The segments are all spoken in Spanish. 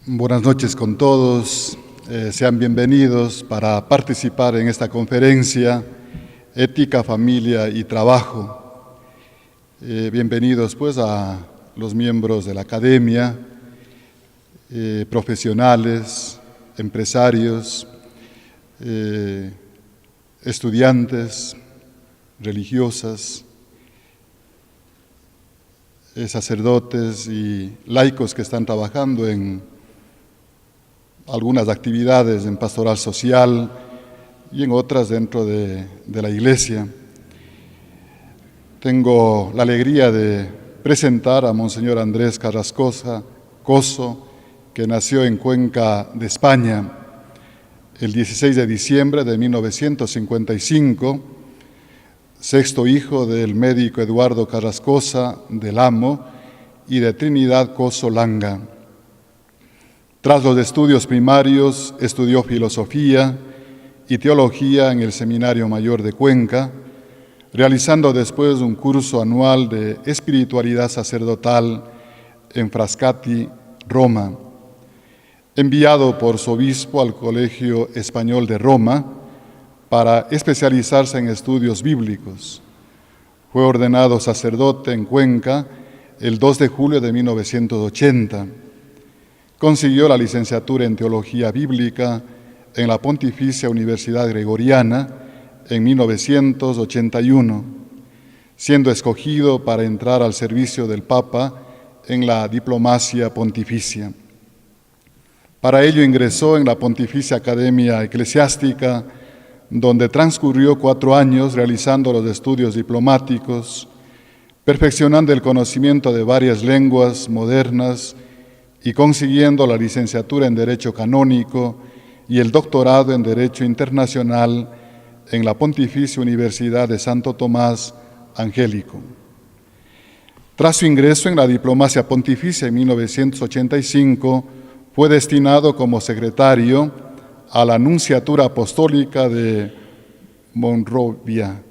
Buenas noches con todos. Sean bienvenidos para participar en esta conferencia Ética, Familia y Trabajo. Bienvenidos pues a los miembros de la academia, profesionales, empresarios, estudiantes, religiosas, sacerdotes y laicos que están trabajando en algunas actividades en pastoral social y en otras dentro de la iglesia. Tengo la alegría de presentar a Monseñor Andrés Carrascosa Coso, que nació en Cuenca de España el 16 de diciembre de 1955, sexto hijo del médico Eduardo Carrascosa del Amo y de Trinidad Coso Langa. Tras los estudios primarios, estudió filosofía y teología en el Seminario Mayor de Cuenca, realizando después un curso anual de espiritualidad sacerdotal en Frascati, Roma. Enviado por su obispo al Colegio Español de Roma para especializarse en estudios bíblicos. Fue ordenado sacerdote en Cuenca el 2 de julio de 1980. Consiguió la licenciatura en Teología Bíblica en la Pontificia Universidad Gregoriana en 1981, siendo escogido para entrar al servicio del Papa en la diplomacia pontificia. Para ello ingresó en la Pontificia Academia Eclesiástica, donde transcurrió 4 años realizando los estudios diplomáticos, perfeccionando el conocimiento de varias lenguas modernas y consiguiendo la licenciatura en Derecho Canónico y el doctorado en Derecho Internacional en la Pontificia Universidad de Santo Tomás Angélico. Tras su ingreso en la diplomacia pontificia en 1985, fue destinado como secretario a la Nunciatura Apostólica de Monrovia,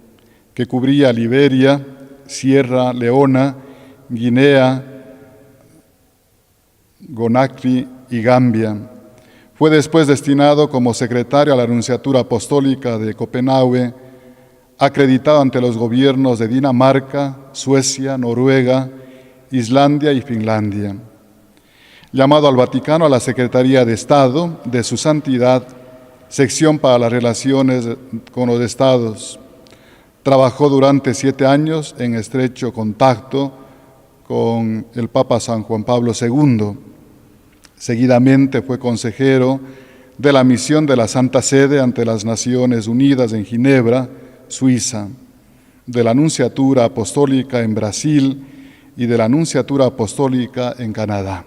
que cubría Liberia, Sierra Leona, Guinea, Conakry y Gambia. Fue después destinado como secretario a la Nunciatura Apostólica de Copenhague, acreditado ante los gobiernos de Dinamarca, Suecia, Noruega, Islandia y Finlandia. Llamado al Vaticano a la Secretaría de Estado de Su Santidad, sección para las relaciones con los estados. Trabajó durante 7 años en estrecho contacto con el Papa San Juan Pablo II. Seguidamente fue consejero de la misión de la Santa Sede ante las Naciones Unidas en Ginebra, Suiza, de la Nunciatura Apostólica en Brasil y de la Nunciatura Apostólica en Canadá.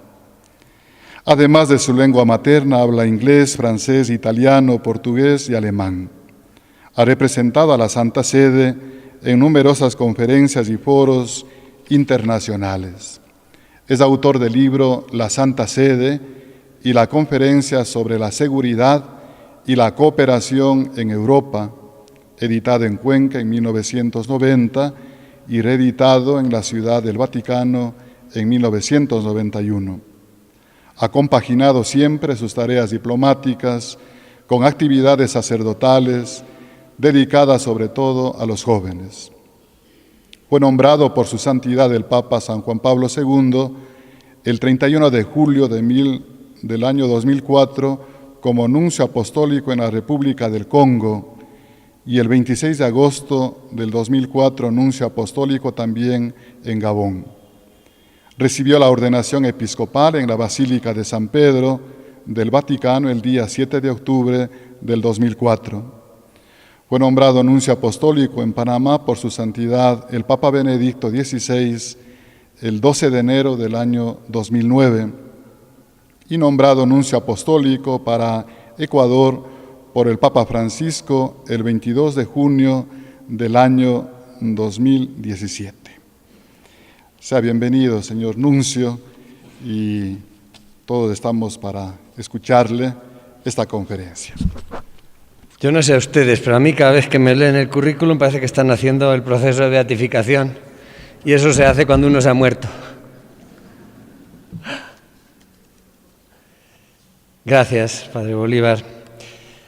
Además de su lengua materna, habla inglés, francés, italiano, portugués y alemán. Ha representado a la Santa Sede en numerosas conferencias y foros internacionales. Es autor del libro La Santa Sede y la Conferencia sobre la Seguridad y la Cooperación en Europa, editado en Cuenca en 1990 y reeditado en la Ciudad del Vaticano en 1991. Ha compaginado siempre sus tareas diplomáticas con actividades sacerdotales dedicadas sobre todo a los jóvenes. Fue nombrado por su santidad el Papa San Juan Pablo II el 31 de julio del año 2004 como nuncio apostólico en la República del Congo y el 26 de agosto del 2004 nuncio apostólico también en Gabón. Recibió la ordenación episcopal en la Basílica de San Pedro del Vaticano el día 7 de octubre del 2004. Fue nombrado nuncio apostólico en Panamá por su santidad el Papa Benedicto XVI el 12 de enero del año 2009 y nombrado nuncio apostólico para Ecuador por el Papa Francisco el 22 de junio del año 2017. Sea bienvenido, señor nuncio, y todos estamos para escucharle esta conferencia. Yo no sé a ustedes, pero a mí cada vez que me leen el currículum parece que están haciendo el proceso de beatificación y eso se hace cuando uno se ha muerto. Gracias, Padre Bolívar.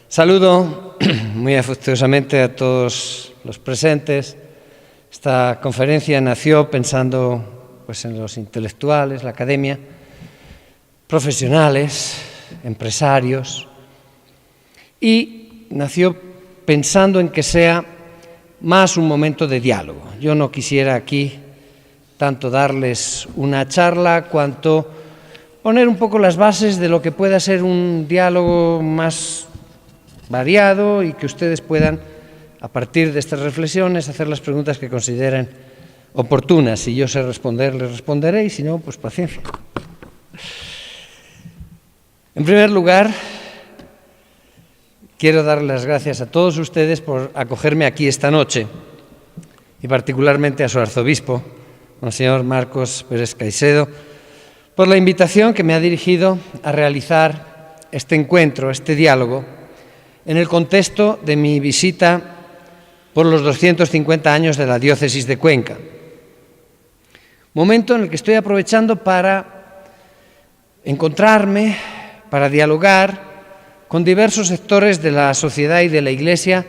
Saludo muy afectuosamente a todos los presentes. Esta conferencia nació pensando en los intelectuales, la academia, profesionales, empresarios, y nació pensando en que sea más un momento de diálogo. Yo no quisiera aquí tanto darles una charla cuanto poner un poco las bases de lo que pueda ser un diálogo más variado y que ustedes puedan, a partir de estas reflexiones, hacer las preguntas que consideren oportunas. Si yo sé responder, les responderé, y si no, pues paciencia. En primer lugar, quiero dar las gracias a todos ustedes por acogerme aquí esta noche, y particularmente a su arzobispo, Monseñor Marcos Pérez Caicedo, por la invitación que me ha dirigido a realizar este encuentro, este diálogo, en el contexto de mi visita por los 250 años de la diócesis de Cuenca. Momento en el que estoy aprovechando para encontrarme, para dialogar con diversos sectores de la sociedad y de la Iglesia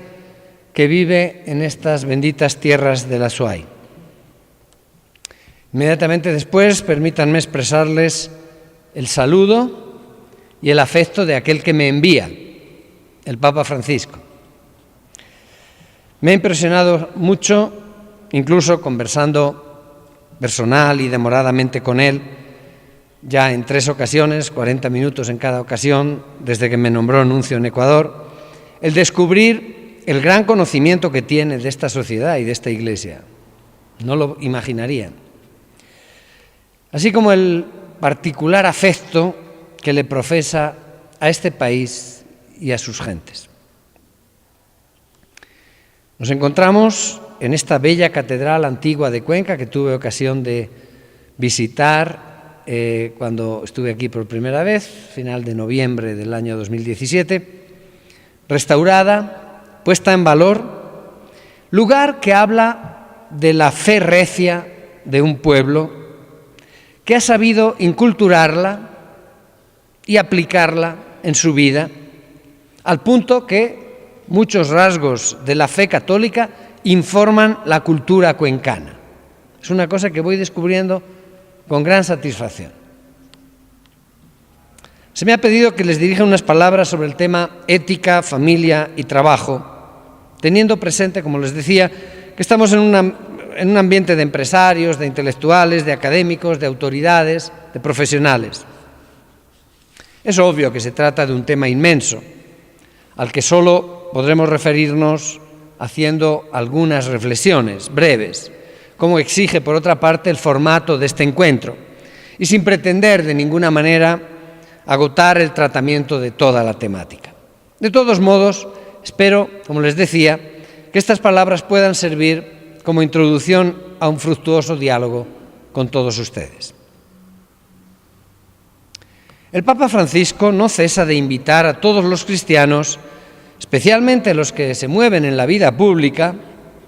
que vive en estas benditas tierras de la SUAY. Inmediatamente después, permítanme expresarles el saludo y el afecto de aquel que me envía, el Papa Francisco. Me ha impresionado mucho, incluso conversando personal y demoradamente con él, ya en 3 ocasiones, 40 minutos en cada ocasión, desde que me nombró nuncio en Ecuador, el descubrir el gran conocimiento que tiene de esta sociedad y de esta Iglesia. No lo imaginarían. Así como el particular afecto que le profesa a este país y a sus gentes. Nos encontramos en esta bella catedral antigua de Cuenca que tuve ocasión de visitar cuando estuve aquí por primera vez, final de noviembre del año 2017, restaurada, puesta en valor, lugar que habla de la fe recia de un pueblo que ha sabido inculturarla y aplicarla en su vida, al punto que muchos rasgos de la fe católica informan la cultura cuencana. Es una cosa que voy descubriendo con gran satisfacción. Se me ha pedido que les dirija unas palabras sobre el tema ética, familia y trabajo, teniendo presente, como les decía, que estamos en un ambiente de empresarios, de intelectuales, de académicos, de autoridades, de profesionales. Es obvio que se trata de un tema inmenso, al que solo podremos referirnos haciendo algunas reflexiones breves, como exige, por otra parte, el formato de este encuentro, y sin pretender de ninguna manera agotar el tratamiento de toda la temática. De todos modos, espero, como les decía, que estas palabras puedan servir como introducción a un fructuoso diálogo con todos ustedes. El Papa Francisco no cesa de invitar a todos los cristianos, especialmente los que se mueven en la vida pública,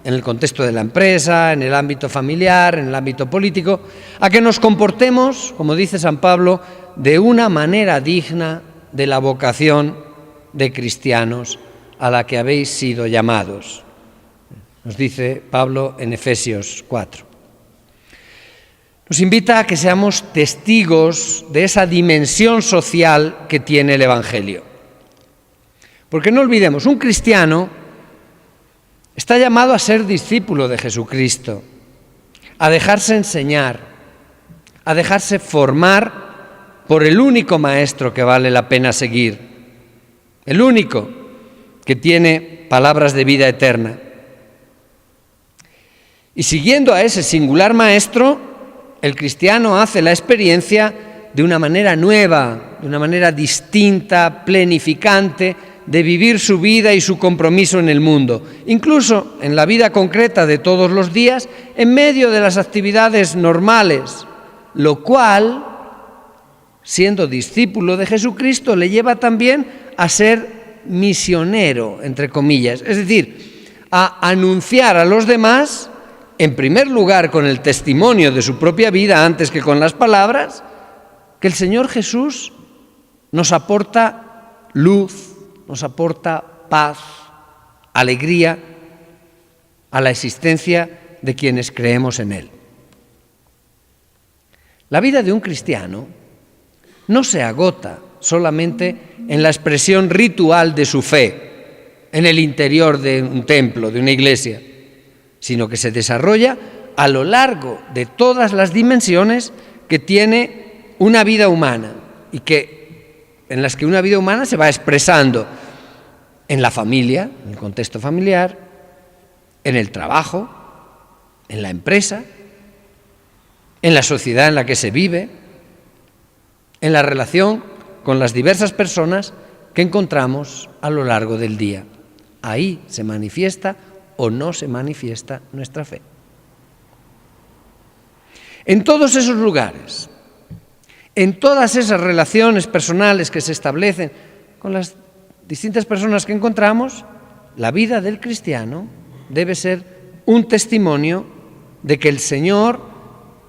en el contexto de la empresa, en el ámbito familiar, en el ámbito político, a que nos comportemos, como dice San Pablo, de una manera digna de la vocación de cristianos a la que habéis sido llamados. Nos dice Pablo en Efesios 4. Nos invita a que seamos testigos de esa dimensión social que tiene el Evangelio. Porque no olvidemos, un cristiano está llamado a ser discípulo de Jesucristo, a dejarse enseñar, a dejarse formar por el único maestro que vale la pena seguir, el único que tiene palabras de vida eterna. Y siguiendo a ese singular maestro, el cristiano hace la experiencia de una manera nueva, de una manera distinta, plenificante, de vivir su vida y su compromiso en el mundo, incluso en la vida concreta de todos los días, en medio de las actividades normales, lo cual, siendo discípulo de Jesucristo, le lleva también a ser misionero, entre comillas, es decir, a anunciar a los demás, en primer lugar con el testimonio de su propia vida antes que con las palabras, que el Señor Jesús nos aporta luz, nos aporta paz, alegría a la existencia de quienes creemos en Él. La vida de un cristiano no se agota solamente en la expresión ritual de su fe, en el interior de un templo, de una iglesia, sino que se desarrolla a lo largo de todas las dimensiones que tiene una vida humana y en las que una vida humana se va expresando en la familia, en el contexto familiar, en el trabajo, en la empresa, en la sociedad en la que se vive, en la relación con las diversas personas que encontramos a lo largo del día. Ahí se manifiesta o no se manifiesta nuestra fe. En todos esos lugares, en todas esas relaciones personales que se establecen con las distintas personas que encontramos, la vida del cristiano debe ser un testimonio de que el Señor,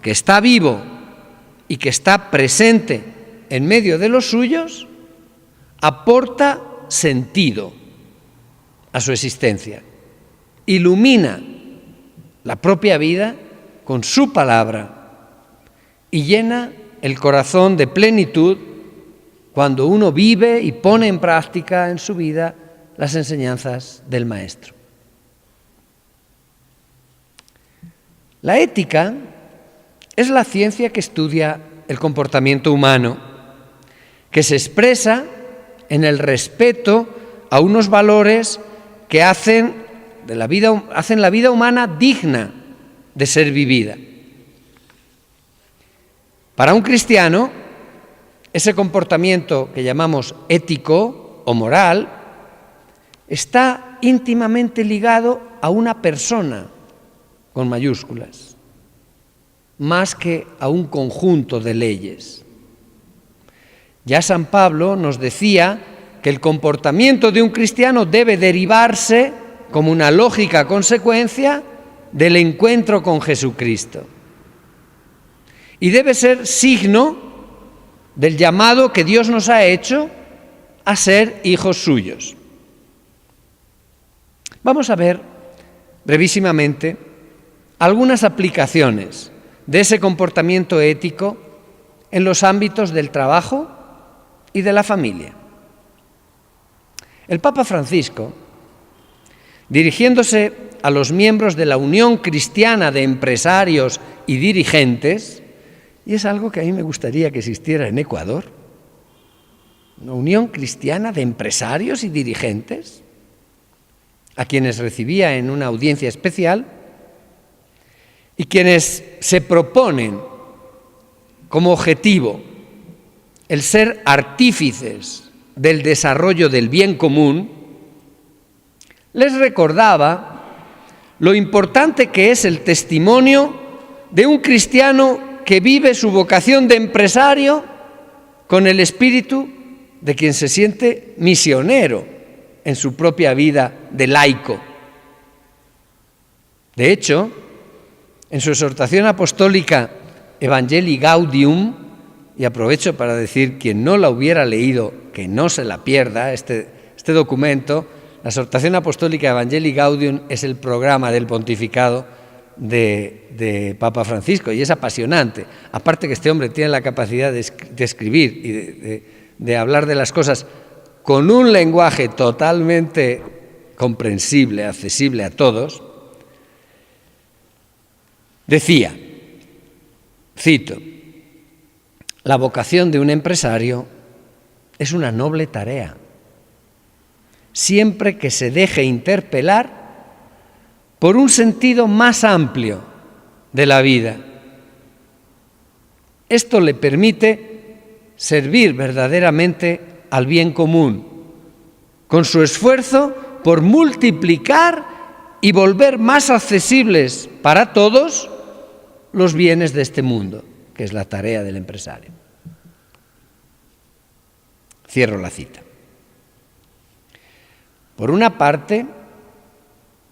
que está vivo y que está presente en medio de los suyos, aporta sentido a su existencia, ilumina la propia vida con su palabra y llena el corazón de plenitud cuando uno vive y pone en práctica en su vida las enseñanzas del Maestro. La ética es la ciencia que estudia el comportamiento humano, que se expresa en el respeto a unos valores que hacen la vida humana digna de ser vivida. Para un cristiano, ese comportamiento que llamamos ético o moral está íntimamente ligado a una persona, con mayúsculas, más que a un conjunto de leyes. Ya San Pablo nos decía que el comportamiento de un cristiano debe derivarse como una lógica consecuencia del encuentro con Jesucristo. Y debe ser signo del llamado que Dios nos ha hecho a ser hijos suyos. Vamos a ver brevísimamente algunas aplicaciones de ese comportamiento ético en los ámbitos del trabajo y de la familia. El Papa Francisco, dirigiéndose a los miembros de la Unión Cristiana de Empresarios y Dirigentes, y es algo que a mí me gustaría que existiera en Ecuador, una Unión Cristiana de Empresarios y Dirigentes, a quienes recibía en una audiencia especial, y quienes se proponen como objetivo el ser artífices del desarrollo del bien común, les recordaba lo importante que es el testimonio de un cristiano que vive su vocación de empresario con el espíritu de quien se siente misionero en su propia vida de laico. De hecho, en su exhortación apostólica Evangelii Gaudium, y aprovecho para decir, quien no la hubiera leído, que no se la pierda, este documento, la exhortación apostólica Evangelii Gaudium es el programa del pontificado de Papa Francisco y es apasionante. Aparte que este hombre tiene la capacidad de escribir y de hablar de las cosas con un lenguaje totalmente comprensible, accesible a todos, decía, cito, la vocación de un empresario es una noble tarea, siempre que se deje interpelar por un sentido más amplio de la vida. Esto le permite servir verdaderamente al bien común, con su esfuerzo por multiplicar y volver más accesibles para todos los bienes de este mundo, que es la tarea del empresario. Cierro la cita. Por una parte,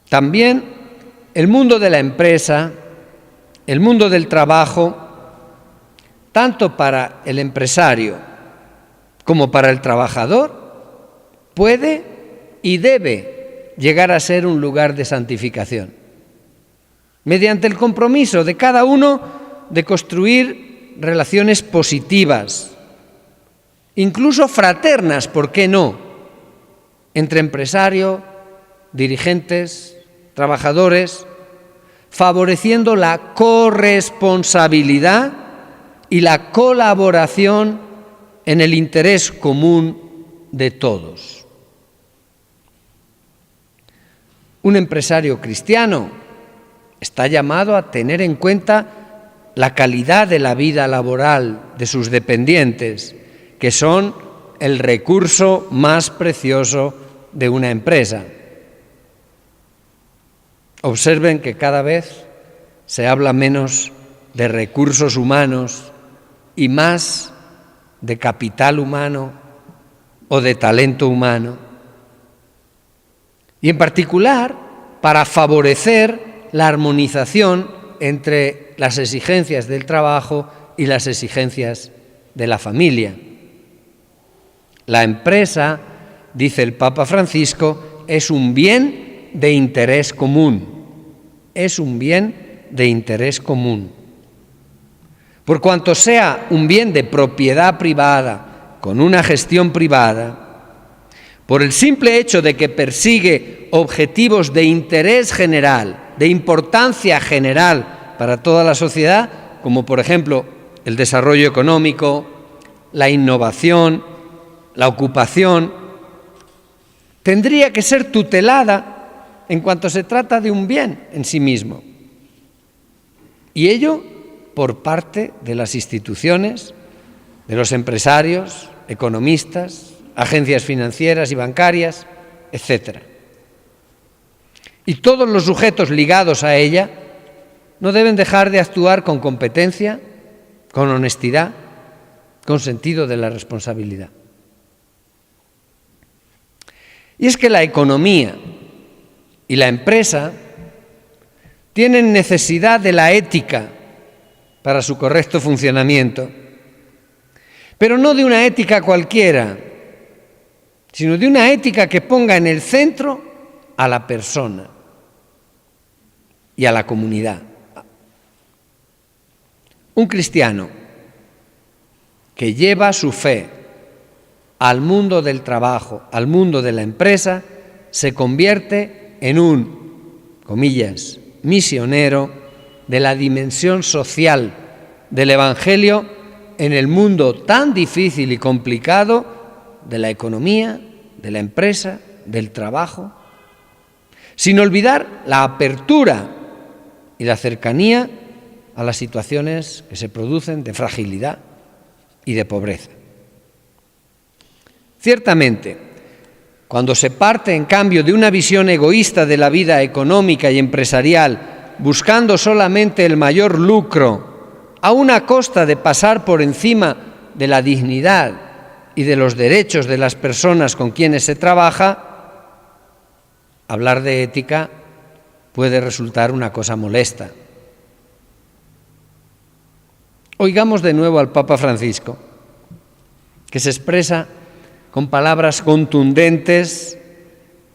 también el mundo de la empresa, el mundo del trabajo, tanto para el empresario como para el trabajador, puede y debe llegar a ser un lugar de santificación, mediante el compromiso de cada uno de construir relaciones positivas, incluso fraternas, ¿por qué no?, entre empresario, dirigentes, trabajadores, favoreciendo la corresponsabilidad y la colaboración en el interés común de todos. Un empresario cristiano está llamado a tener en cuenta la calidad de la vida laboral de sus dependientes, que son el recurso más precioso de una empresa. Observen que cada vez se habla menos de recursos humanos y más de capital humano o de talento humano. Y en particular, para favorecer la armonización entre las exigencias del trabajo y las exigencias de la familia. La empresa, dice el Papa Francisco, es un bien de interés común. Es un bien de interés común. Por cuanto sea un bien de propiedad privada, con una gestión privada, por el simple hecho de que persigue objetivos de interés general, de importancia general para toda la sociedad, como por ejemplo el desarrollo económico, la innovación, la ocupación, tendría que ser tutelada en cuanto se trata de un bien en sí mismo. Y ello por parte de las instituciones, de los empresarios, economistas, agencias financieras y bancarias, etc. Y todos los sujetos ligados a ella no deben dejar de actuar con competencia, con honestidad, con sentido de la responsabilidad. Y es que la economía y la empresa tienen necesidad de la ética para su correcto funcionamiento, pero no de una ética cualquiera, sino de una ética que ponga en el centro a la persona y a la comunidad. Un cristiano que lleva su fe al mundo del trabajo, al mundo de la empresa, se convierte en un, comillas, misionero de la dimensión social del Evangelio en el mundo tan difícil y complicado de la economía, de la empresa, del trabajo, sin olvidar la apertura y la cercanía a las situaciones que se producen de fragilidad y de pobreza. Ciertamente, cuando se parte, en cambio, de una visión egoísta de la vida económica y empresarial, buscando solamente el mayor lucro, a una costa de pasar por encima de la dignidad y de los derechos de las personas con quienes se trabaja, hablar de ética puede resultar una cosa molesta. Oigamos de nuevo al Papa Francisco, que se expresa con palabras contundentes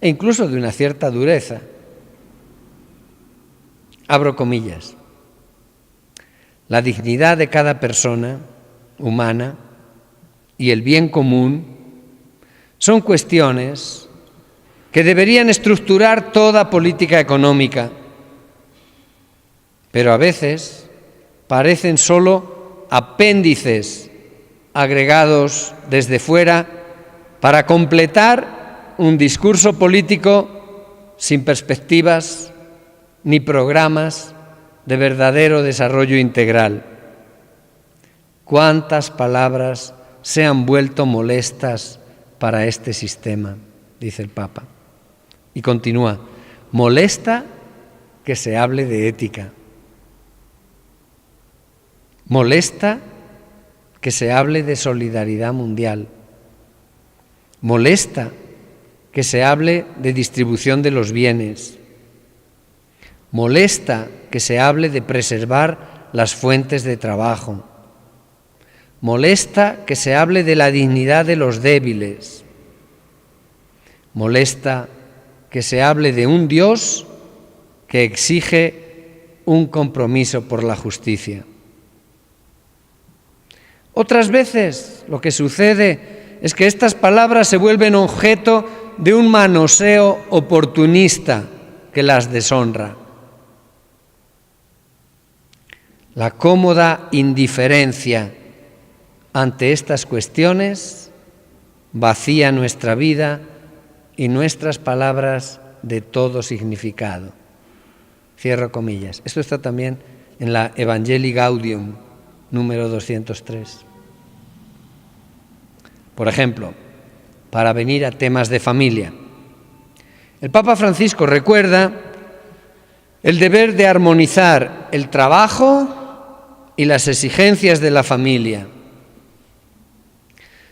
e incluso de una cierta dureza. Abro comillas. La dignidad de cada persona humana y el bien común son cuestiones que deberían estructurar toda política económica, pero a veces parecen solo apéndices agregados desde fuera para completar un discurso político sin perspectivas ni programas de verdadero desarrollo integral. ¿Cuántas palabras se han vuelto molestas para este sistema?, dice el Papa. Y continúa, molesta que se hable de ética. Molesta que se hable de solidaridad mundial. Molesta que se hable de distribución de los bienes. Molesta que se hable de preservar las fuentes de trabajo. Molesta que se hable de la dignidad de los débiles. Molesta que se hable de un Dios que exige un compromiso por la justicia. Otras veces lo que sucede es que estas palabras se vuelven objeto de un manoseo oportunista que las deshonra. La cómoda indiferencia ante estas cuestiones vacía nuestra vida y nuestras palabras de todo significado. Cierro comillas. Esto está también en la Evangelii Gaudium, número 203. Por ejemplo, para venir a temas de familia, el Papa Francisco recuerda el deber de armonizar el trabajo y las exigencias de la familia,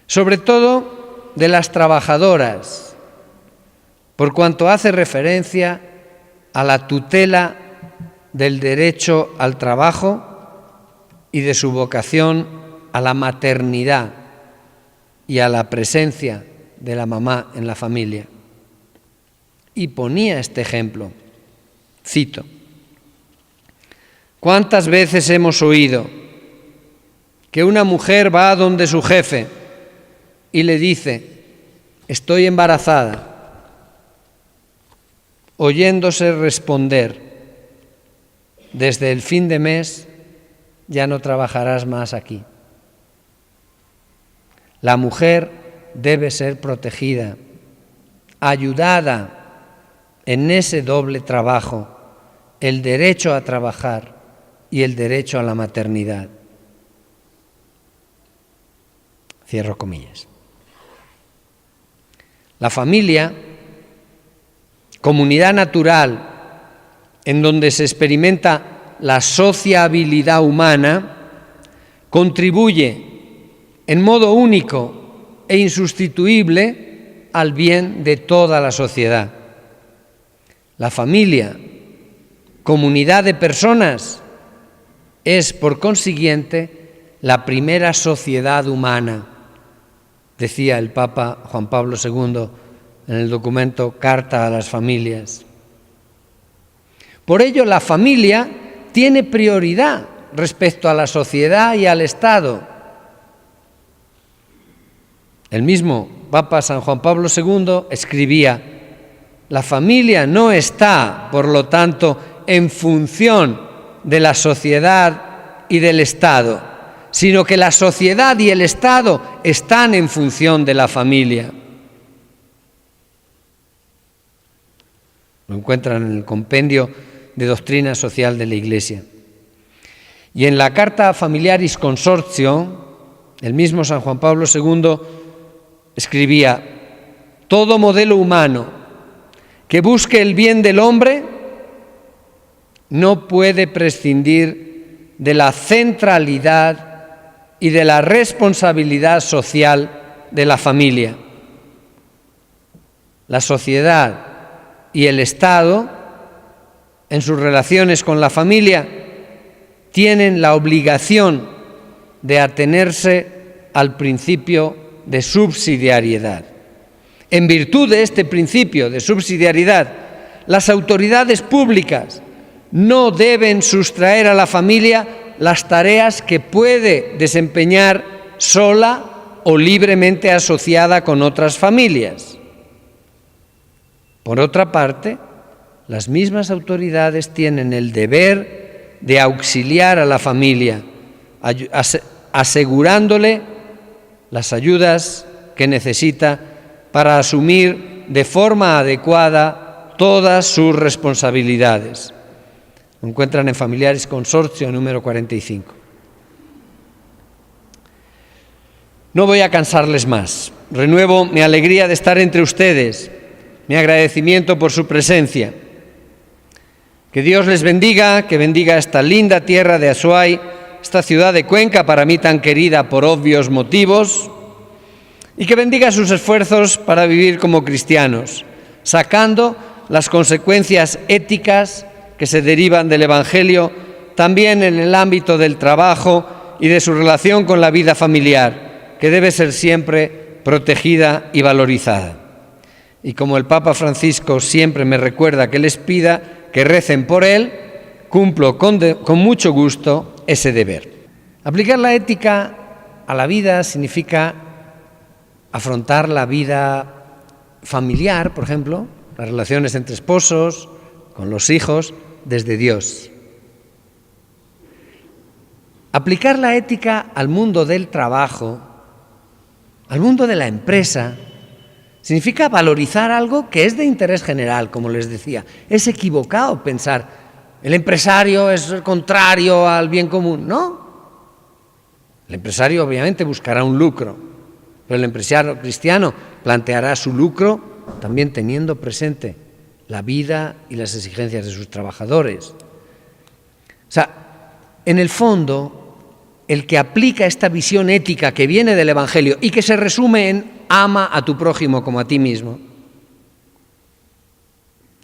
sobre todo de las trabajadoras, por cuanto hace referencia a la tutela del derecho al trabajo y de su vocación a la maternidad y a la presencia de la mamá en la familia. Y ponía este ejemplo, cito: ¿cuántas veces hemos oído que una mujer va a donde su jefe y le dice: estoy embarazada, oyéndose responder: desde el fin de mes ya no trabajarás más aquí? La mujer debe ser protegida, ayudada en ese doble trabajo, el derecho a trabajar y el derecho a la maternidad. Cierro comillas. La familia, comunidad natural en donde se experimenta la sociabilidad humana, contribuye en modo único e insustituible al bien de toda la sociedad. La familia, comunidad de personas, es por consiguiente la primera sociedad humana, decía el Papa Juan Pablo II en el documento Carta a las Familias. Por ello, la familia tiene prioridad respecto a la sociedad y al Estado. El mismo Papa San Juan Pablo II escribía: la familia no está, por lo tanto, en función de la sociedad y del Estado, sino que la sociedad y el Estado están en función de la familia. Lo encuentran en el Compendio de Doctrina Social de la Iglesia. Y en la Carta Familiaris Consortio, el mismo San Juan Pablo II escribía: todo modelo humano que busque el bien del hombre no puede prescindir de la centralidad y de la responsabilidad social de la familia. La sociedad y el Estado, en sus relaciones con la familia, tienen la obligación de atenerse al principio de subsidiariedad. En virtud de este principio de subsidiariedad, las autoridades públicas no deben sustraer a la familia las tareas que puede desempeñar sola o libremente asociada con otras familias. Por otra parte, las mismas autoridades tienen el deber de auxiliar a la familia, asegurándole las ayudas que necesita para asumir de forma adecuada todas sus responsabilidades. Lo encuentran en Familiaris Consortio número 45. No voy a cansarles más. Renuevo mi alegría de estar entre ustedes, mi agradecimiento por su presencia. Que Dios les bendiga, que bendiga esta linda tierra de Azuay, esta ciudad de Cuenca, para mí tan querida por obvios motivos, y que bendiga sus esfuerzos para vivir como cristianos, sacando las consecuencias éticas que se derivan del Evangelio también en el ámbito del trabajo y de su relación con la vida familiar, que debe ser siempre protegida y valorizada. Y como el Papa Francisco siempre me recuerda que les pida que recen por él, cumplo con mucho gusto ese deber. Aplicar la ética a la vida significa afrontar la vida familiar, por ejemplo, las relaciones entre esposos, con los hijos, desde Dios. Aplicar la ética al mundo del trabajo, al mundo de la empresa, significa valorizar algo que es de interés general, como les decía. Es equivocado pensar, el empresario es el contrario al bien común. No. El empresario obviamente buscará un lucro, pero el empresario cristiano planteará su lucro también teniendo presente la vida y las exigencias de sus trabajadores. O sea, en el fondo, el que aplica esta visión ética que viene del Evangelio y que se resume en ama a tu prójimo como a ti mismo,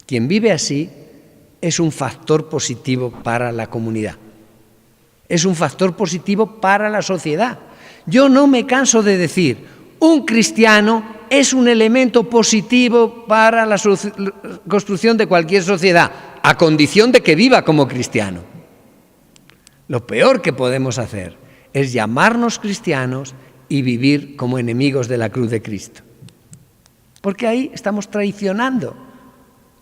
quien vive así es un factor positivo para la comunidad, es un factor positivo para la sociedad. Yo no me canso de decir, un cristiano es un elemento positivo para la construcción de cualquier sociedad, a condición de que viva como cristiano. Lo peor que podemos hacer es llamarnos cristianos y vivir como enemigos de la cruz de Cristo. Porque ahí estamos traicionando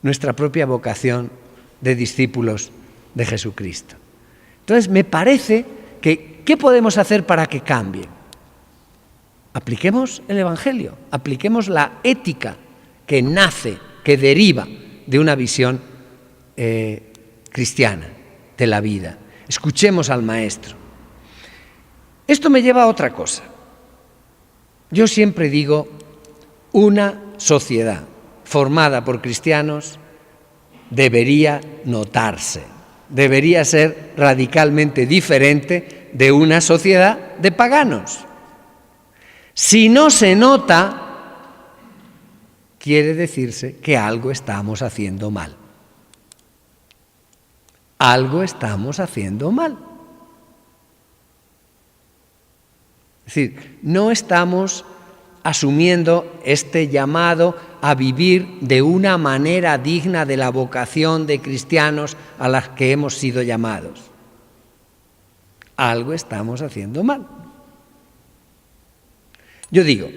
nuestra propia vocación de discípulos de Jesucristo. Entonces, me parece que, ¿qué podemos hacer para que cambie? Apliquemos el Evangelio, apliquemos la ética que nace, que deriva de una visión cristiana de la vida. Escuchemos al Maestro. Esto me lleva a otra cosa. Yo siempre digo, una sociedad formada por cristianos debería notarse, debería ser radicalmente diferente de una sociedad de paganos. Si no se nota, quiere decirse que algo estamos haciendo mal. Algo estamos haciendo mal. Es decir, no estamos asumiendo este llamado a vivir de una manera digna de la vocación de cristianos a la que hemos sido llamados. Algo estamos haciendo mal. Yo digo,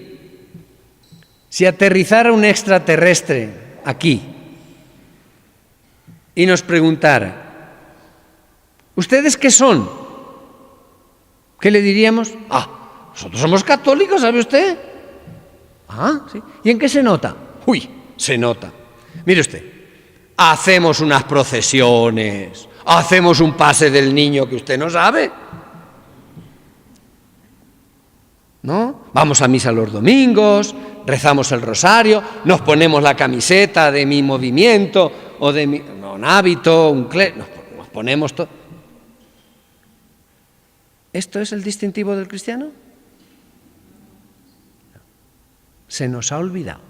si aterrizara un extraterrestre aquí y nos preguntara, ¿ustedes qué son? ¿Qué le diríamos? Nosotros somos católicos, ¿sabe usted? ¿Sí? ¿Y en qué se nota? Se nota. Mire usted, hacemos unas procesiones, hacemos un pase del niño que usted no sabe, ¿no? Vamos a misa los domingos, rezamos el rosario, nos ponemos la camiseta de mi movimiento o de un hábito, nos ponemos todo. ¿Esto es el distintivo del cristiano? Se nos ha olvidado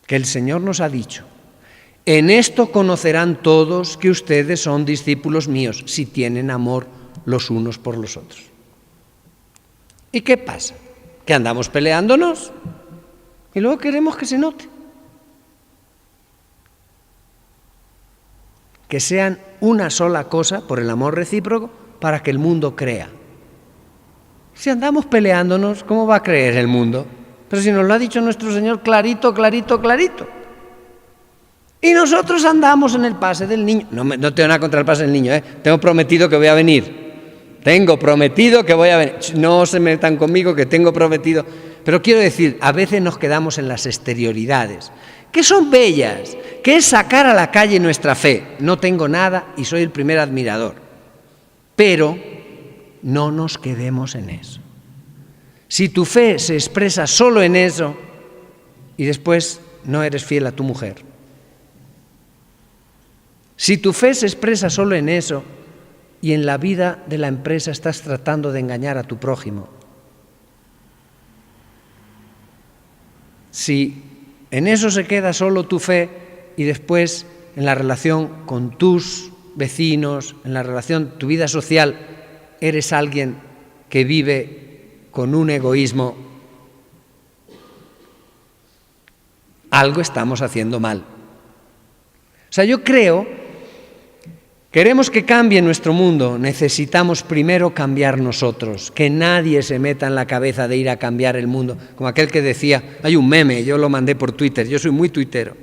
que el Señor nos ha dicho, en esto conocerán todos que ustedes son discípulos míos, si tienen amor los unos por los otros. ¿Y qué pasa? Que andamos peleándonos y luego queremos que se note. Que sean una sola cosa por el amor recíproco para que el mundo crea. Si andamos peleándonos, ¿cómo va a creer el mundo? Pero si nos lo ha dicho nuestro Señor clarito, clarito, clarito. Y nosotros andamos en el pase del niño. No tengo nada contra el pase del niño, Tengo prometido que voy a venir. Tengo prometido que voy a venir. No se metan conmigo que tengo prometido. Pero quiero decir, a veces nos quedamos en las exterioridades, que son bellas, que es sacar a la calle nuestra fe. No tengo nada y soy el primer admirador. Pero no nos quedemos en eso. Si tu fe se expresa solo en eso y después no eres fiel a tu mujer. Si tu fe se expresa solo en eso y en la vida de la empresa estás tratando de engañar a tu prójimo. Si en eso se queda solo tu fe y después en la relación con tus vecinos, en la relación, tu vida social, eres alguien que vive con un egoísmo, algo estamos haciendo mal. O sea, yo creo, queremos que cambie nuestro mundo, necesitamos primero cambiar nosotros, que nadie se meta en la cabeza de ir a cambiar el mundo, como aquel que decía, hay un meme, yo lo mandé por Twitter, yo soy muy tuitero,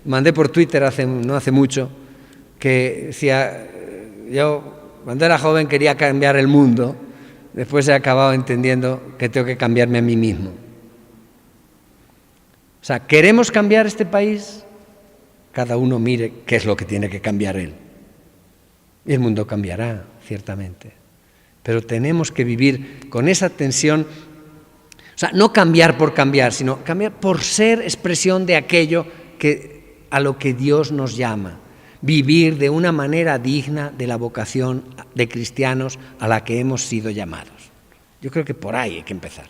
mandé por Twitter no hace mucho, que decía, yo cuando era joven quería cambiar el mundo, después he acabado entendiendo que tengo que cambiarme a mí mismo. O sea, ¿queremos cambiar este país? Cada uno mire qué es lo que tiene que cambiar él. Y el mundo cambiará, ciertamente. Pero tenemos que vivir con esa tensión, o sea, no cambiar por cambiar, sino cambiar por ser expresión de aquello a lo que Dios nos llama. Vivir de una manera digna de la vocación de cristianos a la que hemos sido llamados. Yo creo que por ahí hay que empezar.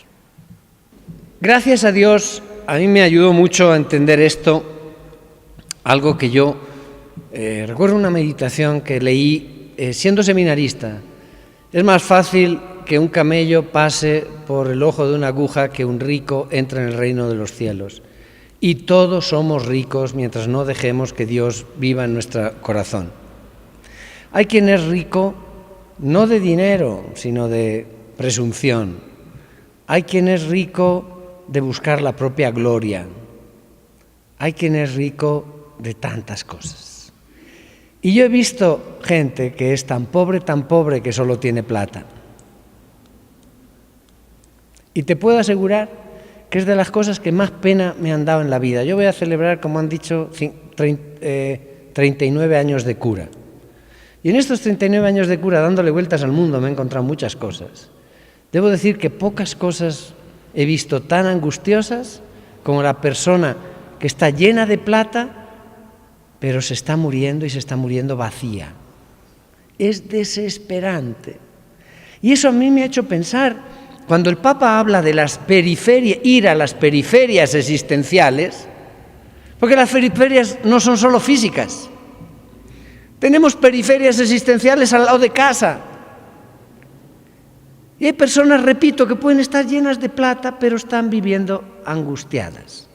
Gracias a Dios, a mí me ayudó mucho a entender esto, algo que yo recuerdo una meditación que leí siendo seminarista. Es más fácil que un camello pase por el ojo de una aguja que un rico entre en el reino de los cielos. Y todos somos ricos mientras no dejemos que Dios viva en nuestro corazón. Hay quien es rico no de dinero, sino de presunción. Hay quien es rico de buscar la propia gloria. Hay quien es rico de tantas cosas. Y yo he visto gente que es tan pobre que solo tiene plata. Y te puedo asegurar que es de las cosas que más pena me han dado en la vida. Yo voy a celebrar, como han dicho, 39 años de cura. Y en estos 39 años de cura, dándole vueltas al mundo, me he encontrado muchas cosas. Debo decir que pocas cosas he visto tan angustiosas como la persona que está llena de plata, pero se está muriendo y se está muriendo vacía. Es desesperante. Y eso a mí me ha hecho pensar, cuando el Papa habla de las periferias, ir a las periferias existenciales, porque las periferias no son solo físicas. Tenemos periferias existenciales al lado de casa. Y hay personas, repito, que pueden estar llenas de plata, pero están viviendo angustiadas,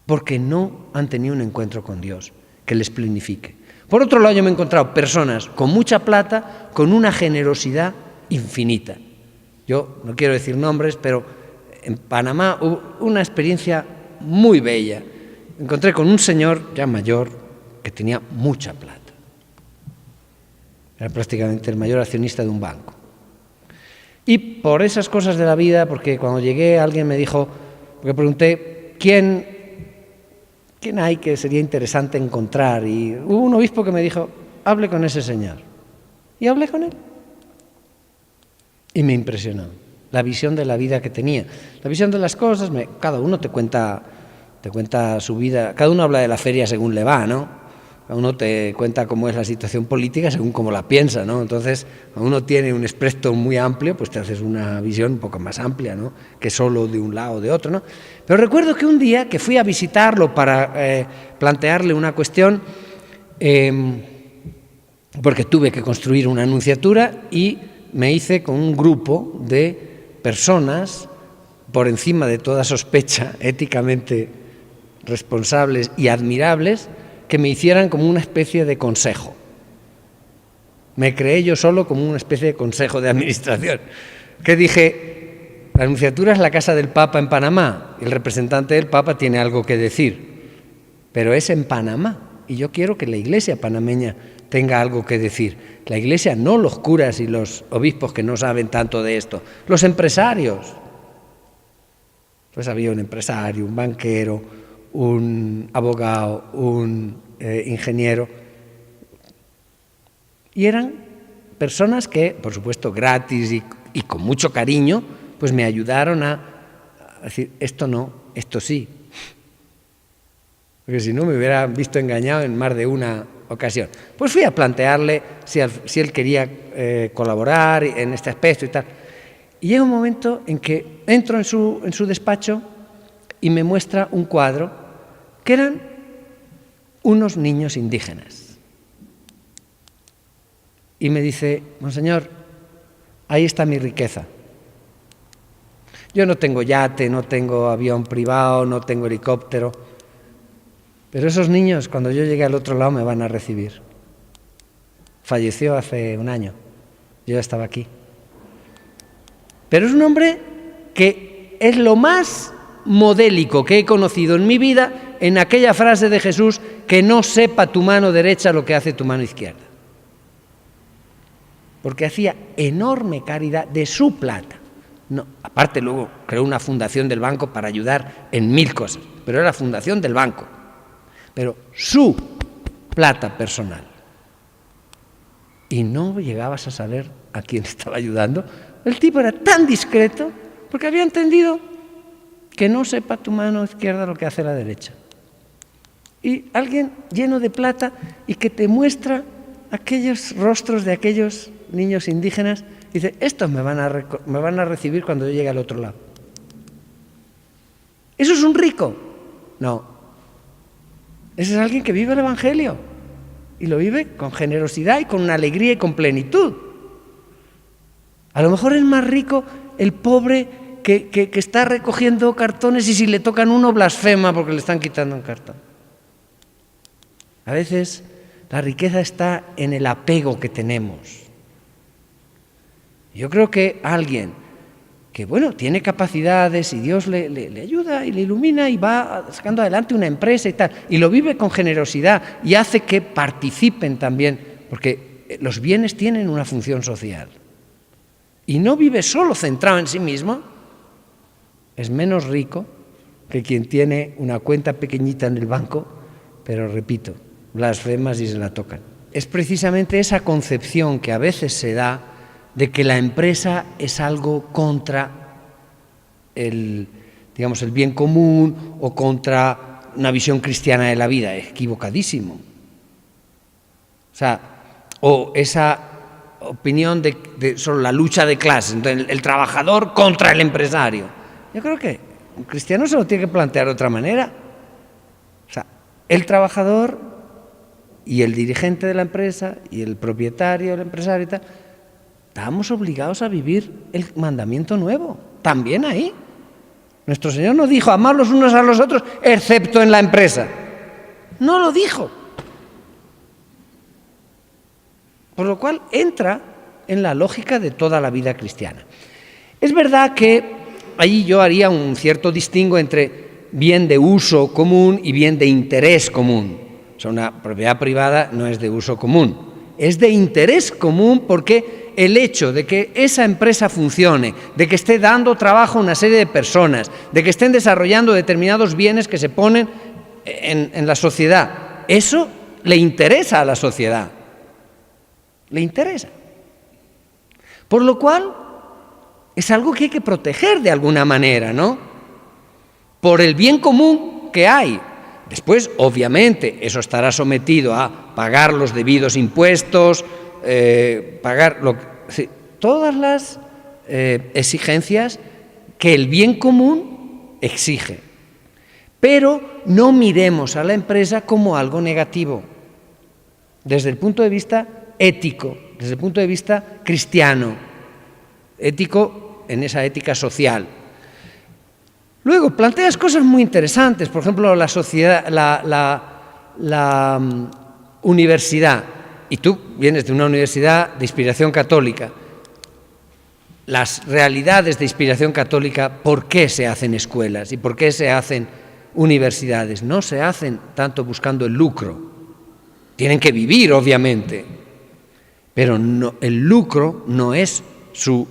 porque no han tenido un encuentro con Dios que les plenifique. Por otro lado, yo me he encontrado personas con mucha plata, con una generosidad infinita. Yo no quiero decir nombres, pero en Panamá hubo una experiencia muy bella. Me encontré con un señor ya mayor que tenía mucha plata. Era prácticamente el mayor accionista de un banco. Y por esas cosas de la vida, porque cuando llegué alguien me dijo, porque pregunté, ¿quién hay que sería interesante encontrar? Y hubo un obispo que me dijo, hable con ese señor. Y hablé con él. Y me impresionó la visión de la vida que tenía, la visión de las cosas. Cada uno te cuenta su vida, cada uno habla de la feria según le va, ¿no? Cada uno te cuenta cómo es la situación política según cómo la piensa, ¿no? Entonces, cuando uno tiene un espectro muy amplio, pues te haces una visión un poco más amplia, ¿no? Que solo de un lado o de otro, ¿no? Pero recuerdo que un día que fui a visitarlo para plantearle una cuestión, porque tuve que construir una nunciatura y me hice con un grupo de personas por encima de toda sospecha, éticamente responsables y admirables, que me hicieran como una especie de consejo. Me creé yo solo como una especie de consejo de administración. Que dije, la nunciatura es la casa del Papa en Panamá, el representante del Papa tiene algo que decir, pero es en Panamá, y yo quiero que la Iglesia panameña tenga algo que decir. La Iglesia, no los curas y los obispos que no saben tanto de esto, los empresarios. Pues había un empresario, un banquero, un abogado, un ingeniero, y eran personas que, por supuesto, gratis y con mucho cariño, pues me ayudaron a decir, esto no, esto sí. Porque si no me hubiera visto engañado en más de una ocasión. Pues fui a plantearle si él quería colaborar en este aspecto y tal. Y llega un momento en que entro en su despacho y me muestra un cuadro que eran unos niños indígenas. Y me dice, monseñor, ahí está mi riqueza. Yo no tengo yate, no tengo avión privado, no tengo helicóptero, pero esos niños, cuando yo llegue al otro lado, me van a recibir. Falleció hace un año, yo estaba aquí. Pero es un hombre que es lo más modélico que he conocido en mi vida en aquella frase de Jesús, que no sepa tu mano derecha lo que hace tu mano izquierda. Porque hacía enorme caridad de su plata. No, aparte luego creó una fundación del banco para ayudar en 1000 cosas, pero era la fundación del banco. Pero su plata personal. Y no llegabas a saber a quién estaba ayudando. El tipo era tan discreto porque había entendido que no sepa tu mano izquierda lo que hace la derecha. Y alguien lleno de plata y que te muestra aquellos rostros de aquellos niños indígenas, dice, estos me van a recibir cuando yo llegue al otro lado. ¿Eso es un rico? No. Ese es alguien que vive el Evangelio y lo vive con generosidad y con una alegría y con plenitud. A lo mejor es más rico el pobre que está recogiendo cartones y si le tocan uno blasfema porque le están quitando un cartón. A veces la riqueza está en el apego que tenemos. Yo creo que alguien que, tiene capacidades y Dios le ayuda y le ilumina y va sacando adelante una empresa y tal, y lo vive con generosidad y hace que participen también, porque los bienes tienen una función social. Y no vive solo centrado en sí mismo, es menos rico que quien tiene una cuenta pequeñita en el banco, pero repito, blasfemas y se la tocan. Es precisamente esa concepción que a veces se da de que la empresa es algo contra el bien común o contra una visión cristiana de la vida. Es equivocadísimo. O esa opinión de solo la lucha de clases, entonces el trabajador contra el empresario. Yo creo que un cristiano se lo tiene que plantear de otra manera. El trabajador y el dirigente de la empresa y el propietario del empresario y tal, estamos obligados a vivir el mandamiento nuevo, también ahí. Nuestro Señor no dijo amar los unos a los otros, excepto en la empresa. No lo dijo. Por lo cual entra en la lógica de toda la vida cristiana. Es verdad que ahí yo haría un cierto distingo entre bien de uso común y bien de interés común. Una propiedad privada no es de uso común, es de interés común porque el hecho de que esa empresa funcione, de que esté dando trabajo a una serie de personas, de que estén desarrollando determinados bienes que se ponen en la sociedad, eso le interesa a la sociedad. Le interesa. Por lo cual, es algo que hay que proteger de alguna manera, ¿no? Por el bien común que hay. Después, obviamente, eso estará sometido a pagar los debidos impuestos, todas las exigencias que el bien común exige. Pero no miremos a la empresa como algo negativo, desde el punto de vista ético, desde el punto de vista cristiano, ético en esa ética social. Luego, planteas cosas muy interesantes, por ejemplo, la sociedad, la universidad, y tú vienes de una universidad de inspiración católica. Las realidades de inspiración católica, ¿por qué se hacen escuelas y por qué se hacen universidades? No se hacen tanto buscando el lucro. Tienen que vivir, obviamente, pero no, el lucro no es su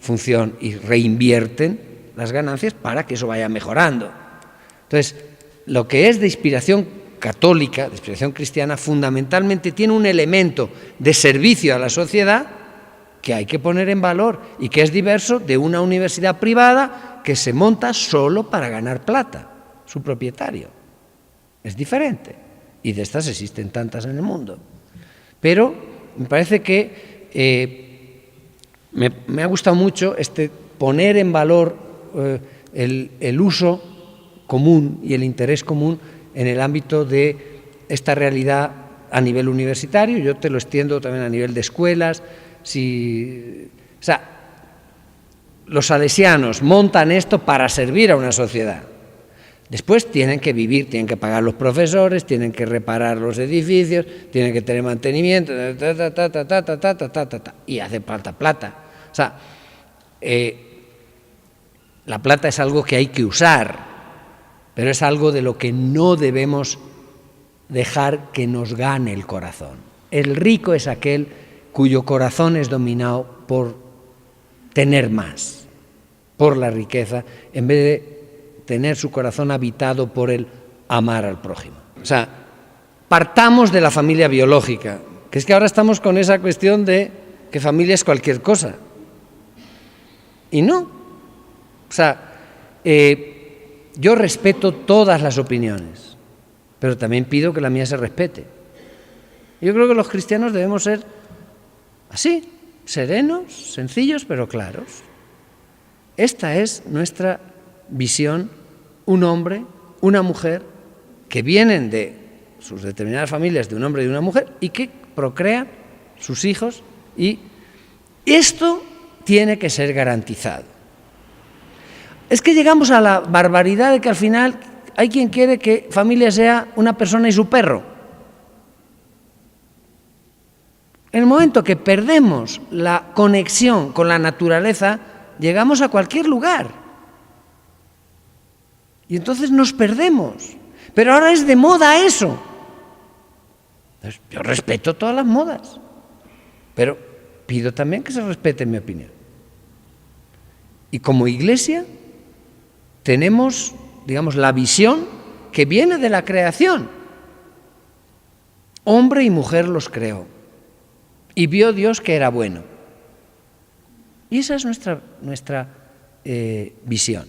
función y reinvierten las ganancias para que eso vaya mejorando. Entonces, lo que es de inspiración católica, de inspiración cristiana, fundamentalmente tiene un elemento de servicio a la sociedad que hay que poner en valor y que es diverso de una universidad privada que se monta solo para ganar plata, su propietario. Es diferente. Y de estas existen tantas en el mundo. Pero me parece que me ha gustado mucho poner en valor el uso común y el interés común en el ámbito de esta realidad a nivel universitario. Yo te lo extiendo también a nivel de escuelas. los salesianos montan esto para servir a una sociedad. Después tienen que vivir, tienen que pagar los profesores, tienen que reparar los edificios, tienen que tener mantenimiento, y hace falta plata. O sea, la plata es algo que hay que usar, pero es algo de lo que no debemos dejar que nos gane el corazón. El rico es aquel cuyo corazón es dominado por tener más, por la riqueza, en vez de tener su corazón habitado por el amar al prójimo. O sea, partamos de la familia biológica, que es que ahora estamos con esa cuestión de que familia es cualquier cosa. Y no. O sea, yo respeto todas las opiniones, pero también pido que la mía se respete. Yo creo que los cristianos debemos ser así, serenos, sencillos, pero claros. Esta es nuestra visión, un hombre, una mujer, que vienen de sus determinadas familias, de un hombre y de una mujer, y que procrean sus hijos, y esto tiene que ser garantizado. Es que llegamos a la barbaridad de que al final hay quien quiere que familia sea una persona y su perro. En el momento que perdemos la conexión con la naturaleza, llegamos a cualquier lugar. Y entonces nos perdemos. Pero ahora es de moda eso. Entonces, yo respeto todas las modas, pero pido también que se respete mi opinión. Y como Iglesia tenemos, digamos, la visión que viene de la creación. Hombre y mujer los creó. Y vio Dios que era bueno. Y esa es nuestra visión.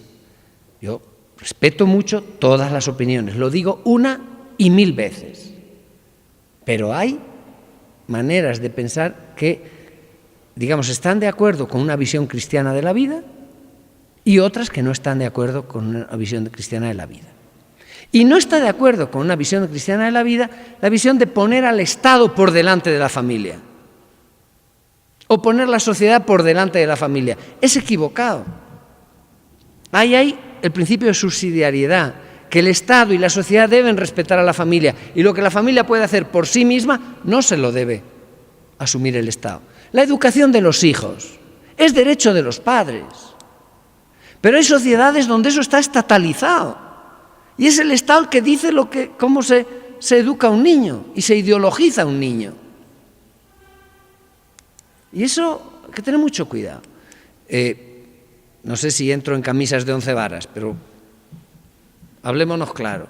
Yo respeto mucho todas las opiniones, lo digo 1 y 1000 veces. Pero hay maneras de pensar que, digamos, están de acuerdo con una visión cristiana de la vida y otras que no están de acuerdo con una visión cristiana de la vida. Y no está de acuerdo con una visión cristiana de la vida la visión de poner al Estado por delante de la familia o poner la sociedad por delante de la familia. Es equivocado. Ahí hay el principio de subsidiariedad, que el Estado y la sociedad deben respetar a la familia, y lo que la familia puede hacer por sí misma no se lo debe asumir el Estado. La educación de los hijos es derecho de los padres, pero hay sociedades donde eso está estatalizado, y es el Estado el que dice cómo se educa a un niño y se ideologiza a un niño. Y eso hay que tener mucho cuidado. No sé si entro en camisas de 11 varas, pero hablémonos claro.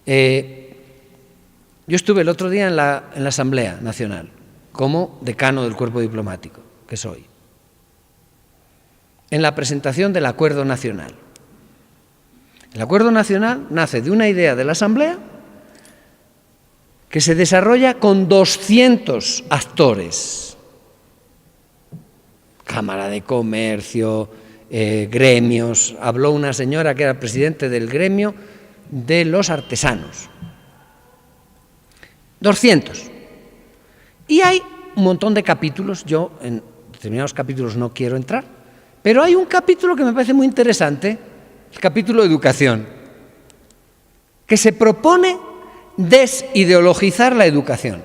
Yo estuve el otro día en la Asamblea Nacional, como decano del Cuerpo Diplomático, que soy, en la presentación del Acuerdo Nacional. El Acuerdo Nacional nace de una idea de la Asamblea que se desarrolla con 200 actores. Cámara de Comercio, gremios. Habló una señora que era presidente del gremio de los artesanos. 200. Y hay un montón de capítulos. Yo en determinados capítulos no quiero entrar, pero hay un capítulo que me parece muy interesante, el capítulo de educación, que se propone desideologizar la educación.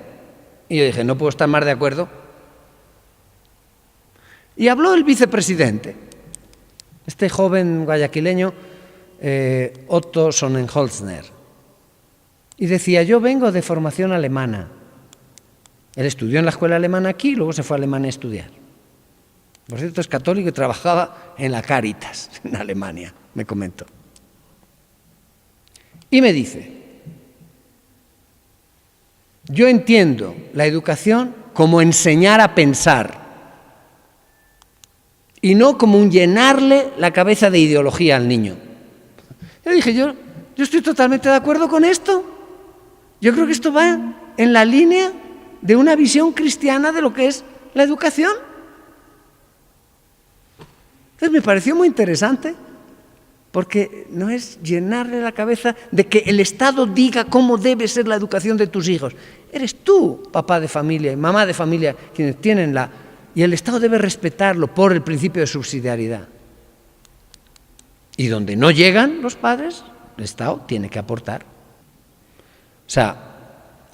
Y yo dije, no puedo estar más de acuerdo. Y habló el vicepresidente, este joven guayaquileño, Otto Sonnenholzner, y decía, yo vengo de formación alemana. Él estudió en la escuela alemana aquí y luego se fue a Alemania a estudiar. Por cierto, es católico y trabajaba en la Cáritas, en Alemania, me comentó. Y me dice, yo entiendo la educación como enseñar a pensar, y no como un llenarle la cabeza de ideología al niño. Yo dije, yo estoy totalmente de acuerdo con esto. Yo creo que esto va en la línea de una visión cristiana de lo que es la educación. Entonces me pareció muy interesante, porque no es llenarle la cabeza de que el Estado diga cómo debe ser la educación de tus hijos. Eres tú, papá de familia y mamá de familia, quienes tienen y el Estado debe respetarlo por el principio de subsidiariedad. Y donde no llegan los padres, el Estado tiene que aportar. O sea,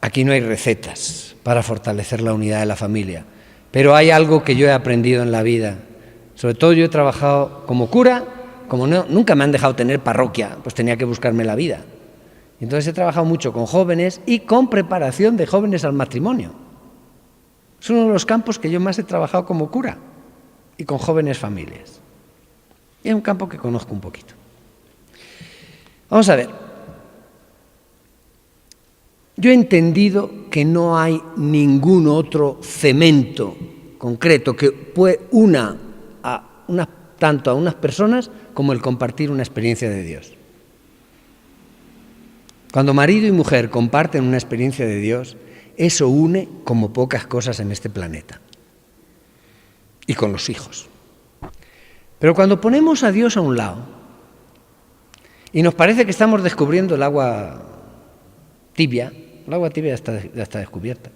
aquí no hay recetas para fortalecer la unidad de la familia, pero hay algo que yo he aprendido en la vida. Sobre todo yo he trabajado como cura, como nunca me han dejado tener parroquia, pues tenía que buscarme la vida. Entonces he trabajado mucho con jóvenes y con preparación de jóvenes al matrimonio. Es uno de los campos que yo más he trabajado como cura y con jóvenes familias. Y es un campo que conozco un poquito. Vamos a ver. Yo he entendido que no hay ningún otro cemento concreto que una tanto a unas personas como el compartir una experiencia de Dios. Cuando marido y mujer comparten una experiencia de Dios, eso une como pocas cosas en este planeta. Y con los hijos. Pero cuando ponemos a Dios a un lado y nos parece que estamos descubriendo el agua tibia ya está descubierta.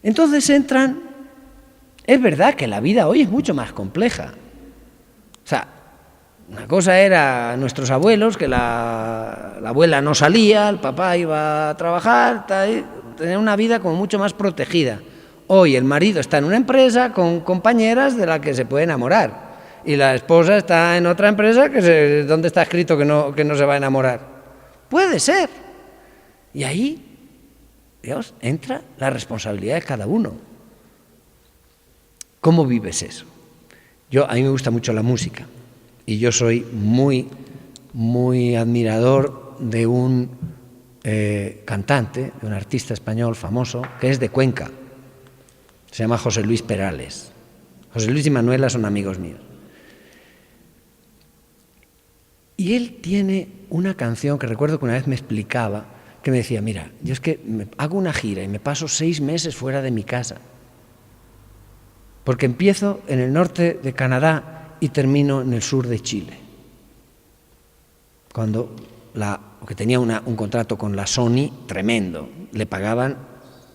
Entonces es verdad que la vida hoy es mucho más compleja. O sea, una cosa era nuestros abuelos, que la abuela no salía, el papá iba a trabajar, tenía una vida como mucho más protegida. Hoy el marido está en una empresa con compañeras de la que se puede enamorar y la esposa está en otra empresa donde está escrito que no se va a enamorar. Puede ser. Y ahí, Dios, entra la responsabilidad de cada uno. ¿Cómo vives eso? A mí me gusta mucho la música y yo soy muy, muy admirador de un cantante, de un artista español famoso que es de Cuenca. Se llama José Luis Perales. José Luis y Manuela son amigos míos. Y él tiene una canción que recuerdo que una vez me explicaba, que me decía, mira, yo es que hago una gira y me paso 6 meses fuera de mi casa. Porque empiezo en el norte de Canadá y termino en el sur de Chile. Porque tenía un contrato con la Sony tremendo. Le pagaban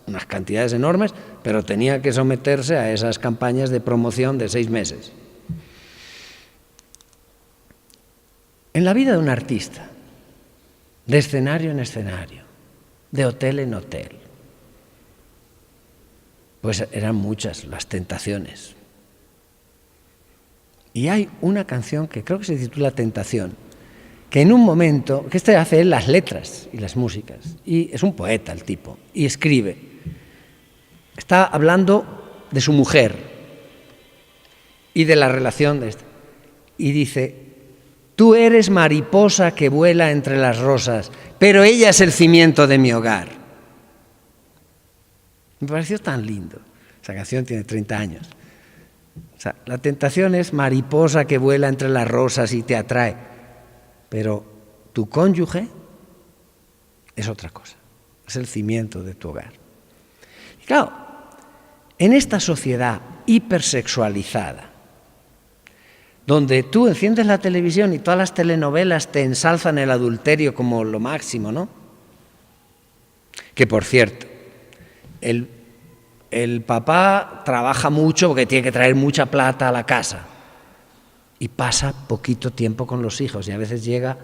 unas cantidades enormes, pero tenía que someterse a esas campañas de promoción de 6 meses. En la vida de un artista, de escenario en escenario, de hotel en hotel, pues eran muchas las tentaciones. Y hay una canción que creo que se titula Tentación, que en un momento, que hace él las letras y las músicas, y es un poeta el tipo, y escribe, está hablando de su mujer y de la relación de esta, y dice, tú eres mariposa que vuela entre las rosas, pero ella es el cimiento de mi hogar. Me pareció tan lindo. Esa canción tiene 30 años. O sea, la tentación es mariposa que vuela entre las rosas y te atrae, pero tu cónyuge es otra cosa, es el cimiento de tu hogar. Y claro, en esta sociedad hipersexualizada, donde tú enciendes la televisión y todas las telenovelas te ensalzan el adulterio como lo máximo, ¿no? Que, por cierto, el papá trabaja mucho porque tiene que traer mucha plata a la casa y pasa poquito tiempo con los hijos y a veces llega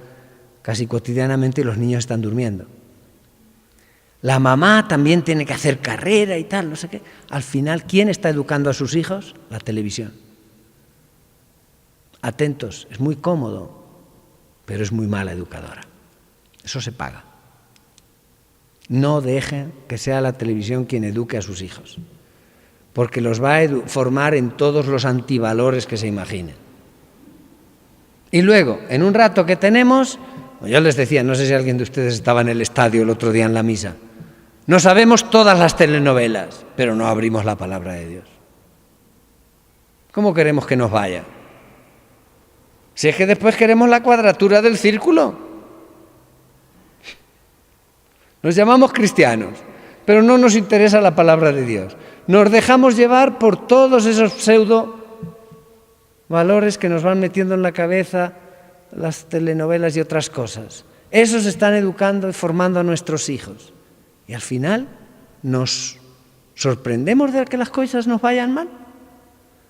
casi cotidianamente y los niños están durmiendo. La mamá también tiene que hacer carrera y tal, no sé qué. Al final, ¿quién está educando a sus hijos? La televisión. Atentos, es muy cómodo, pero es muy mala educadora. Eso se paga. No dejen que sea la televisión quien eduque a sus hijos, porque los va a formar en todos los antivalores que se imaginen. Y luego, en un rato que tenemos, yo les decía, no sé si alguien de ustedes estaba en el estadio el otro día en la misa, no sabemos todas las telenovelas, pero no abrimos la palabra de Dios. ¿Cómo queremos que nos vaya? Si es que después queremos la cuadratura del círculo. Nos llamamos cristianos, pero no nos interesa la palabra de Dios. Nos dejamos llevar por todos esos pseudo valores que nos van metiendo en la cabeza las telenovelas y otras cosas. Esos están educando y formando a nuestros hijos. Y al final nos sorprendemos de que las cosas nos vayan mal.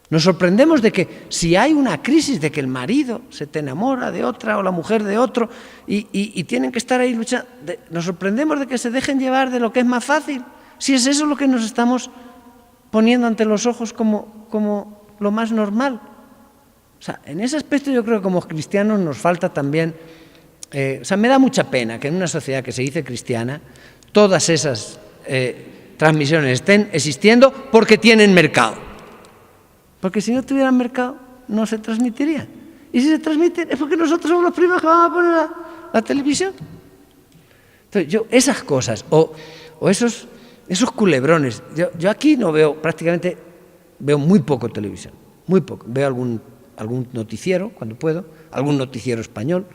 Nos sorprendemos de que si hay una crisis de que el marido se te enamora de otra o la mujer de otro y tienen que estar ahí luchando, nos sorprendemos de que se dejen llevar de lo que es más fácil. Si es eso lo que nos estamos poniendo ante los ojos como lo más normal. O sea, en ese aspecto yo creo que como cristianos nos falta también, me da mucha pena que en una sociedad que se dice cristiana todas esas transmisiones estén existiendo porque tienen mercado. Porque si no tuvieran mercado, no se transmitirían. Y si se transmiten, es porque nosotros somos los primeros que vamos a poner la televisión. Entonces, yo esas cosas, o esos culebrones, yo aquí no veo, prácticamente, veo muy poco televisión, muy poco. Veo algún noticiero, cuando puedo, algún noticiero español.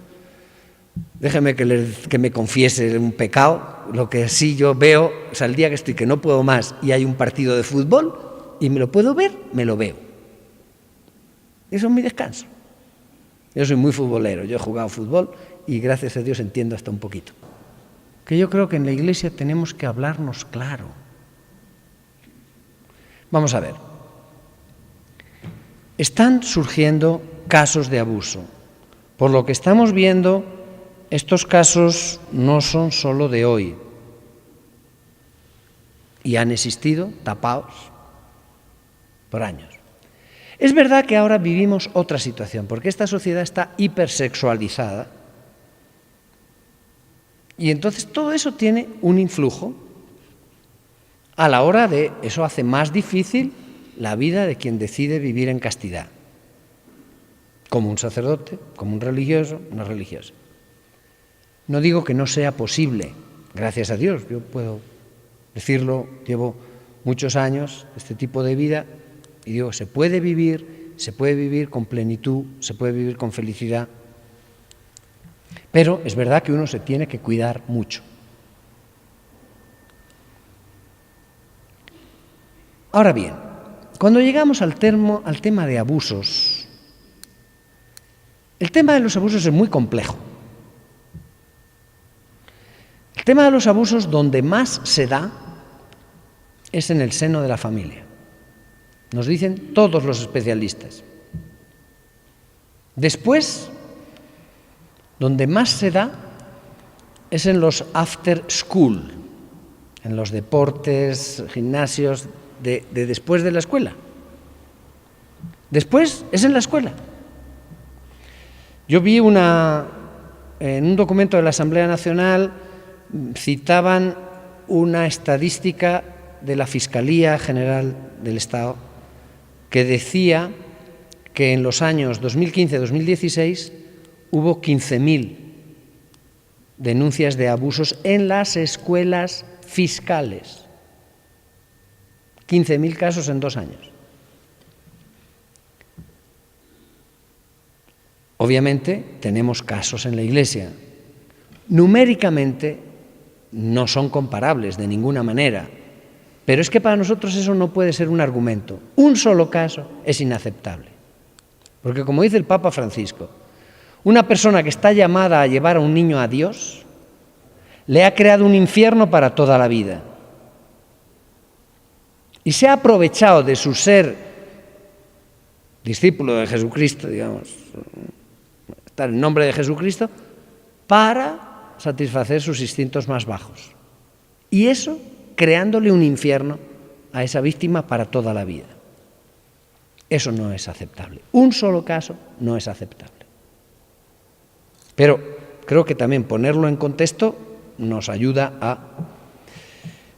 Déjeme que me confiese un pecado, lo que sí yo veo, o sea, el día que estoy que no puedo más y hay un partido de fútbol y me lo puedo ver, me lo veo. Eso es mi descanso. Yo soy muy futbolero, yo he jugado fútbol y gracias a Dios entiendo hasta un poquito. Que yo creo que en la Iglesia tenemos que hablarnos claro. Vamos a ver. Están surgiendo casos de abuso. Por lo que estamos viendo, estos casos no son solo de hoy. Y han existido tapados por años. Es verdad que ahora vivimos otra situación, porque esta sociedad está hipersexualizada y entonces todo eso tiene un influjo a la hora de, eso hace más difícil la vida de quien decide vivir en castidad, como un sacerdote, como un religioso, una religiosa. No digo que no sea posible, gracias a Dios, yo puedo decirlo, llevo muchos años este tipo de vida. Y digo, se puede vivir con plenitud, se puede vivir con felicidad, pero es verdad que uno se tiene que cuidar mucho. Ahora bien, cuando llegamos al tema de abusos, el tema de los abusos es muy complejo. El tema de los abusos donde más se da es en el seno de la familia. Nos dicen todos los especialistas. Después, donde más se da es en los after school, en los deportes, gimnasios de después de la escuela. Después es en la escuela. Yo vi en un documento de la Asamblea Nacional, citaban una estadística de la Fiscalía General del Estado que decía que en los años 2015-2016 hubo 15.000 denuncias de abusos en las escuelas fiscales. 15.000 casos en 2 años. Obviamente tenemos casos en la Iglesia. Numéricamente no son comparables de ninguna manera. Pero es que para nosotros eso no puede ser un argumento. Un solo caso es inaceptable. Porque como dice el Papa Francisco, una persona que está llamada a llevar a un niño a Dios, le ha creado un infierno para toda la vida. Y se ha aprovechado de su ser discípulo de Jesucristo, digamos, estar en nombre de Jesucristo, para satisfacer sus instintos más bajos. Y eso creándole un infierno a esa víctima para toda la vida. Eso no es aceptable. Un solo caso no es aceptable. Pero creo que también ponerlo en contexto nos ayuda a...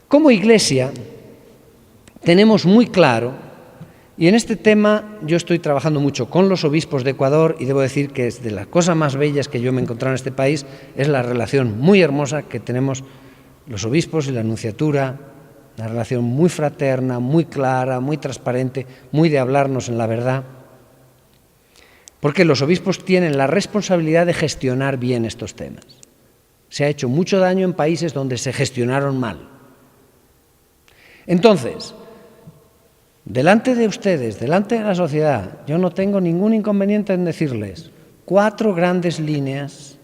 Como Iglesia tenemos muy claro, y en este tema yo estoy trabajando mucho con los obispos de Ecuador y debo decir que es de las cosas más bellas que yo me he encontrado en este país, es la relación muy hermosa que tenemos los obispos y la nunciatura, una relación muy fraterna, muy clara, muy transparente, muy de hablarnos en la verdad, porque los obispos tienen la responsabilidad de gestionar bien estos temas. Se ha hecho mucho daño en países donde se gestionaron mal. Entonces, delante de ustedes, delante de la sociedad, yo no tengo ningún inconveniente en decirles 4 grandes líneas,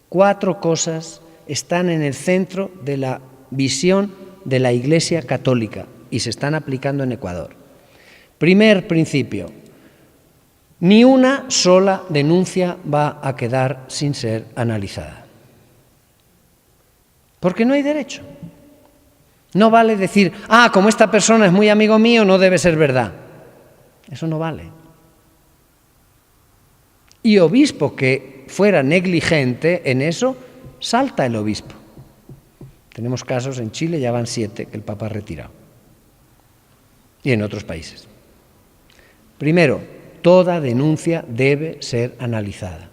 4 cosas están en el centro de la visión de la Iglesia católica y se están aplicando en Ecuador. Primer principio, ni una sola denuncia va a quedar sin ser analizada. Porque no hay derecho. No vale decir, como esta persona es muy amigo mío, no debe ser verdad. Eso no vale. Y obispo que fuera negligente en eso, salta el obispo. Tenemos casos en Chile, ya van 7 que el Papa ha retirado. Y en otros países. Primero, toda denuncia debe ser analizada.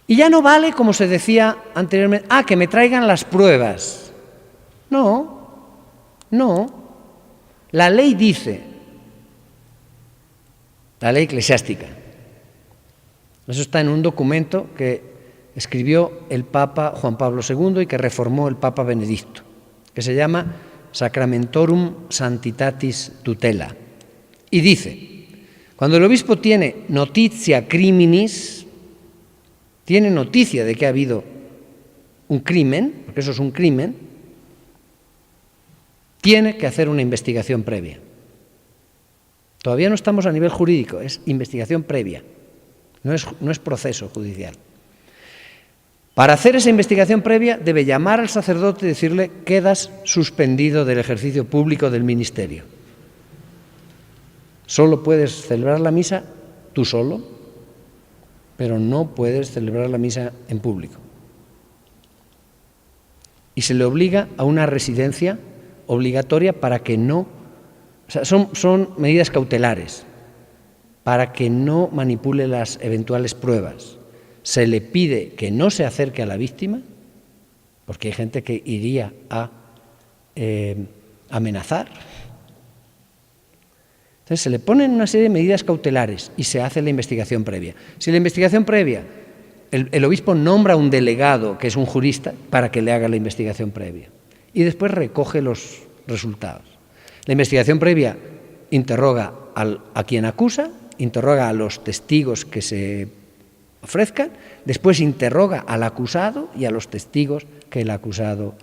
Y ya no vale, como se decía anteriormente, que me traigan las pruebas. No. La ley dice, la ley eclesiástica, eso está en un documento que escribió el Papa Juan Pablo II y que reformó el Papa Benedicto, que se llama Sacramentorum Sanctitatis Tutela. Y dice, cuando el obispo tiene notitia criminis, tiene noticia de que ha habido un crimen, porque eso es un crimen, tiene que hacer una investigación previa. Todavía no estamos a nivel jurídico, es investigación previa, no es proceso judicial. Para hacer esa investigación previa debe llamar al sacerdote y decirle: quedas suspendido del ejercicio público del ministerio. Solo puedes celebrar la misa tú solo, pero no puedes celebrar la misa en público. Y se le obliga a una residencia obligatoria para que no... son medidas cautelares, para que no manipule las eventuales pruebas. Se le pide que no se acerque a la víctima, porque hay gente que iría a amenazar. Entonces se le ponen una serie de medidas cautelares y se hace la investigación previa. Si la investigación previa, el obispo nombra un delegado, que es un jurista, para que le haga la investigación previa. Y después recoge los resultados. La investigación previa interroga a quien acusa, interroga a los testigos que se ofrezcan, después interroga al acusado y a los testigos que el acusado...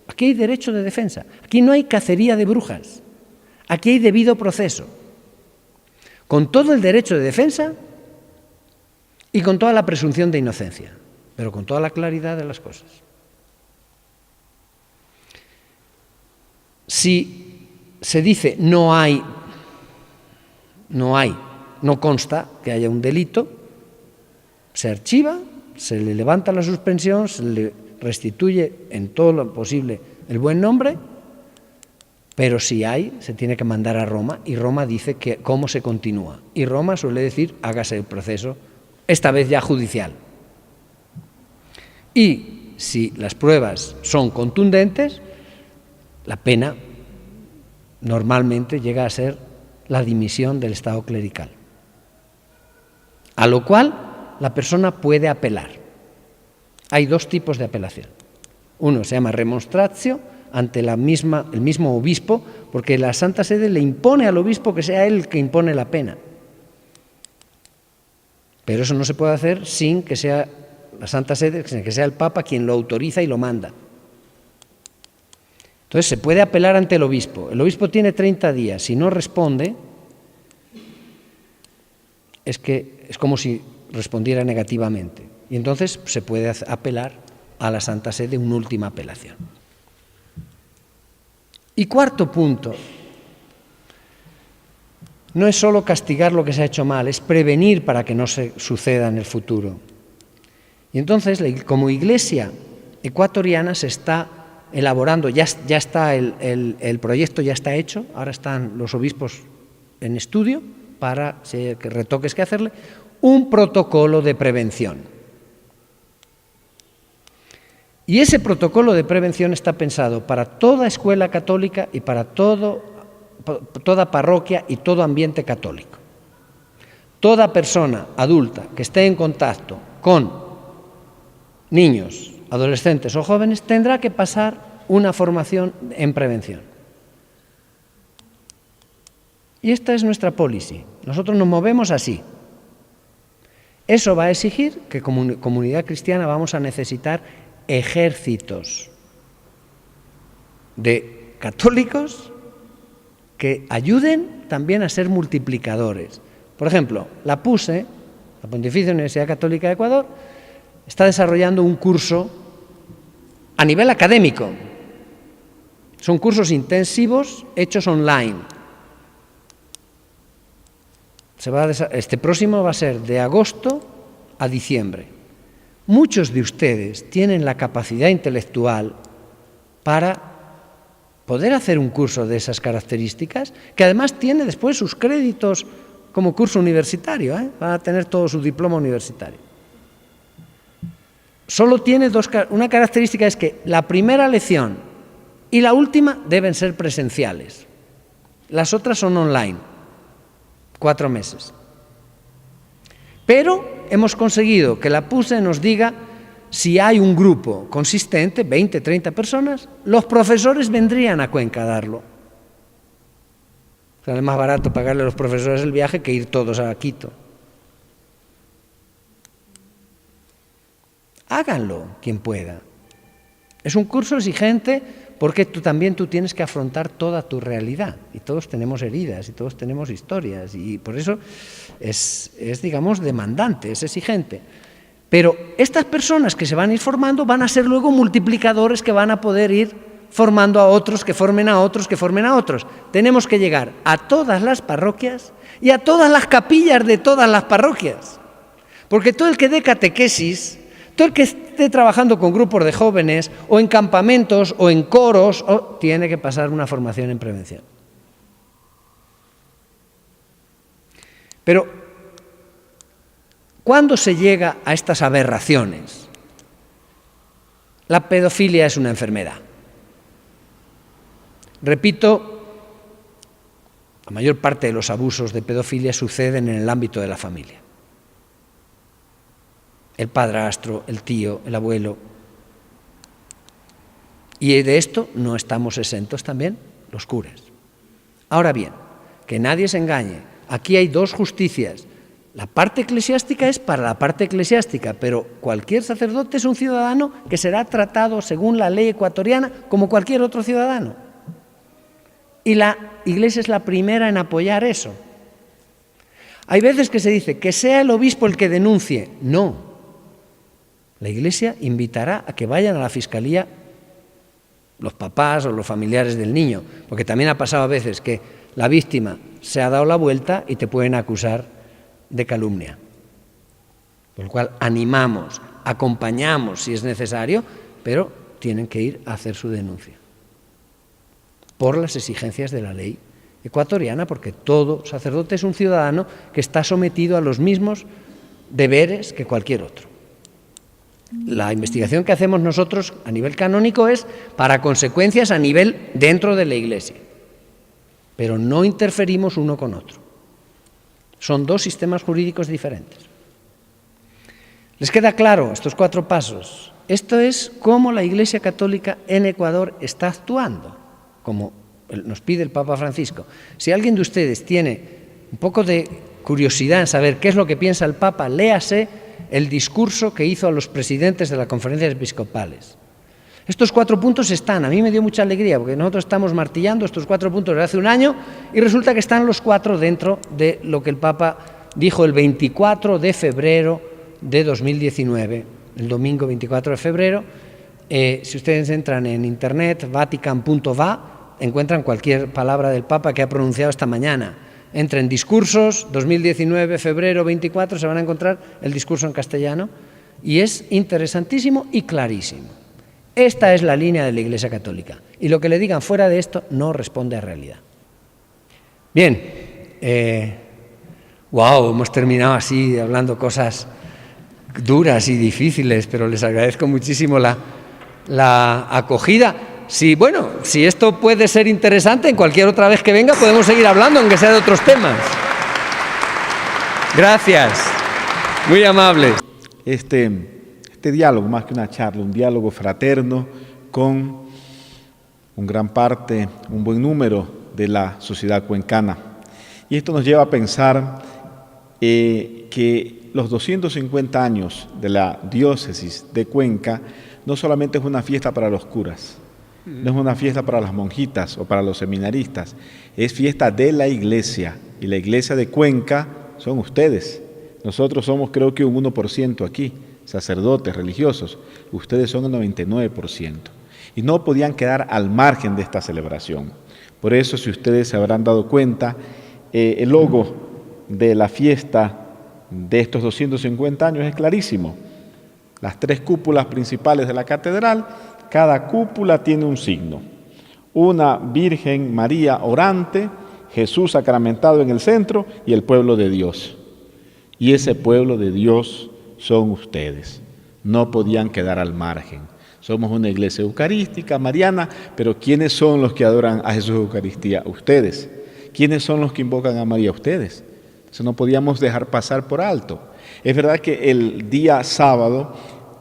Aquí hay derecho de defensa, aquí no hay cacería de brujas, aquí hay debido proceso, con todo el derecho de defensa y con toda la presunción de inocencia, pero con toda la claridad de las cosas. Si se dice no consta que haya un delito, se archiva, se le levanta la suspensión, se le restituye en todo lo posible el buen nombre, pero si hay, se tiene que mandar a Roma, y Roma dice que cómo se continúa. Y Roma suele decir, hágase el proceso, esta vez ya judicial. Y si las pruebas son contundentes, la pena normalmente llega a ser la dimisión del estado clerical. A lo cual la persona puede apelar. Hay 2 tipos de apelación. Uno se llama remonstratio ante el mismo obispo, porque la Santa Sede le impone al obispo que sea él el que impone la pena. Pero eso no se puede hacer sin que sea la Santa Sede, sin que sea el Papa quien lo autoriza y lo manda. Entonces se puede apelar ante el obispo. El obispo tiene 30 días. Si no responde, es como si respondiera negativamente. Y entonces se puede apelar a la Santa Sede, una última apelación. Y cuarto punto, no es solo castigar lo que se ha hecho mal, es prevenir para que no se suceda en el futuro. Y entonces, como Iglesia ecuatoriana, se está elaborando, ya está el proyecto, ya está hecho, ahora están los obispos en estudio para retoques que hacerle, un protocolo de prevención. Y ese protocolo de prevención está pensado para toda escuela católica y para toda parroquia y todo ambiente católico. Toda persona adulta que esté en contacto con niños, adolescentes o jóvenes tendrá que pasar una formación en prevención. Y esta es nuestra policy. Nosotros nos movemos así. Eso va a exigir que como comunidad cristiana vamos a necesitar ejércitos de católicos que ayuden también a ser multiplicadores. Por ejemplo, la PUSE, la Pontificia Universidad Católica de Ecuador, está desarrollando un curso a nivel académico. Son cursos intensivos hechos online. Este próximo va a ser de agosto a diciembre. Muchos de ustedes tienen la capacidad intelectual para poder hacer un curso de esas características, que además tiene después sus créditos como curso universitario, van a tener todo su diploma universitario. Solo tiene una característica, es que la primera lección y la última deben ser presenciales. Las otras son online, 4 meses. Pero hemos conseguido que la PUSE nos diga si hay un grupo consistente, 20, 30 personas, los profesores vendrían a Cuenca a darlo. O sea, es más barato pagarle a los profesores el viaje que ir todos a Quito. Háganlo quien pueda. Es un curso exigente porque tú tienes que afrontar toda tu realidad, y todos tenemos heridas y todos tenemos historias, y por eso es digamos, demandante, es exigente. Pero estas personas que se van a ir formando van a ser luego multiplicadores que van a poder ir formando a otros, que formen a otros, que formen a otros. Tenemos que llegar a todas las parroquias y a todas las capillas de todas las parroquias, porque todo el que dé catequesis, todo el que esté trabajando con grupos de jóvenes o en campamentos o en coros, tiene que pasar una formación en prevención. Pero, ¿cuándo se llega a estas aberraciones? La pedofilia es una enfermedad. Repito, la mayor parte de los abusos de pedofilia suceden en el ámbito de la familia. El padrastro, el tío, el abuelo. Y de esto no estamos exentos también los curas. Ahora bien, que nadie se engañe, aquí hay dos justicias. La parte eclesiástica es para la parte eclesiástica, pero cualquier sacerdote es un ciudadano que será tratado según la ley ecuatoriana como cualquier otro ciudadano. Y la Iglesia es la primera en apoyar eso. Hay veces que se dice que sea el obispo el que denuncie. No. La Iglesia invitará a que vayan a la Fiscalía los papás o los familiares del niño, porque también ha pasado a veces que la víctima se ha dado la vuelta y te pueden acusar de calumnia. Por lo cual animamos, acompañamos si es necesario, pero tienen que ir a hacer su denuncia por las exigencias de la ley ecuatoriana, porque todo sacerdote es un ciudadano que está sometido a los mismos deberes que cualquier otro. La investigación que hacemos nosotros a nivel canónico es para consecuencias a nivel dentro de la Iglesia, pero no interferimos uno con otro. Son dos sistemas jurídicos diferentes. ¿Les queda claro estos 4 pasos? Esto es cómo la Iglesia Católica en Ecuador está actuando, como nos pide el Papa Francisco. Si alguien de ustedes tiene un poco de curiosidad en saber qué es lo que piensa el Papa, léase el discurso que hizo a los presidentes de las conferencias episcopales. Estos 4 puntos están, a mí me dio mucha alegría, porque nosotros estamos martillando estos 4 puntos desde hace un año y resulta que están los 4 dentro de lo que el Papa dijo el 24 de febrero de 2019, el domingo 24 de febrero. Si ustedes entran en internet, vatican.va, encuentran cualquier palabra del Papa que ha pronunciado esta mañana. Entren discursos, 2019, febrero 24, se van a encontrar el discurso en castellano, y es interesantísimo y clarísimo. Esta es la línea de la Iglesia Católica, y lo que le digan fuera de esto no responde a realidad. Bien, hemos terminado así, hablando cosas duras y difíciles, pero les agradezco muchísimo la acogida. Si esto puede ser interesante, en cualquier otra vez que venga podemos seguir hablando, aunque sea de otros temas. Gracias, muy amable. Este diálogo, más que una charla, un diálogo fraterno con un buen número de la sociedad cuencana. Y esto nos lleva a pensar que los 250 años de la diócesis de Cuenca no solamente es una fiesta para los curas, No es una fiesta para las monjitas o para los seminaristas, es fiesta de la iglesia. Y la iglesia de Cuenca son ustedes. Nosotros somos creo que un 1% aquí, sacerdotes religiosos. Ustedes son el 99%. Y no podían quedar al margen de esta celebración. Por eso, si ustedes se habrán dado cuenta, el logo de la fiesta de estos 250 años es clarísimo. Las 3 cúpulas principales de la catedral, cada cúpula tiene un signo. Una Virgen María orante, Jesús sacramentado en el centro y el pueblo de Dios. Y ese pueblo de Dios son ustedes. No podían quedar al margen. Somos una iglesia eucarística, mariana, pero ¿quiénes son los que adoran a Jesús Eucaristía? Ustedes. ¿Quiénes son los que invocan a María? Ustedes. Eso no podíamos dejar pasar por alto. Es verdad que el día sábado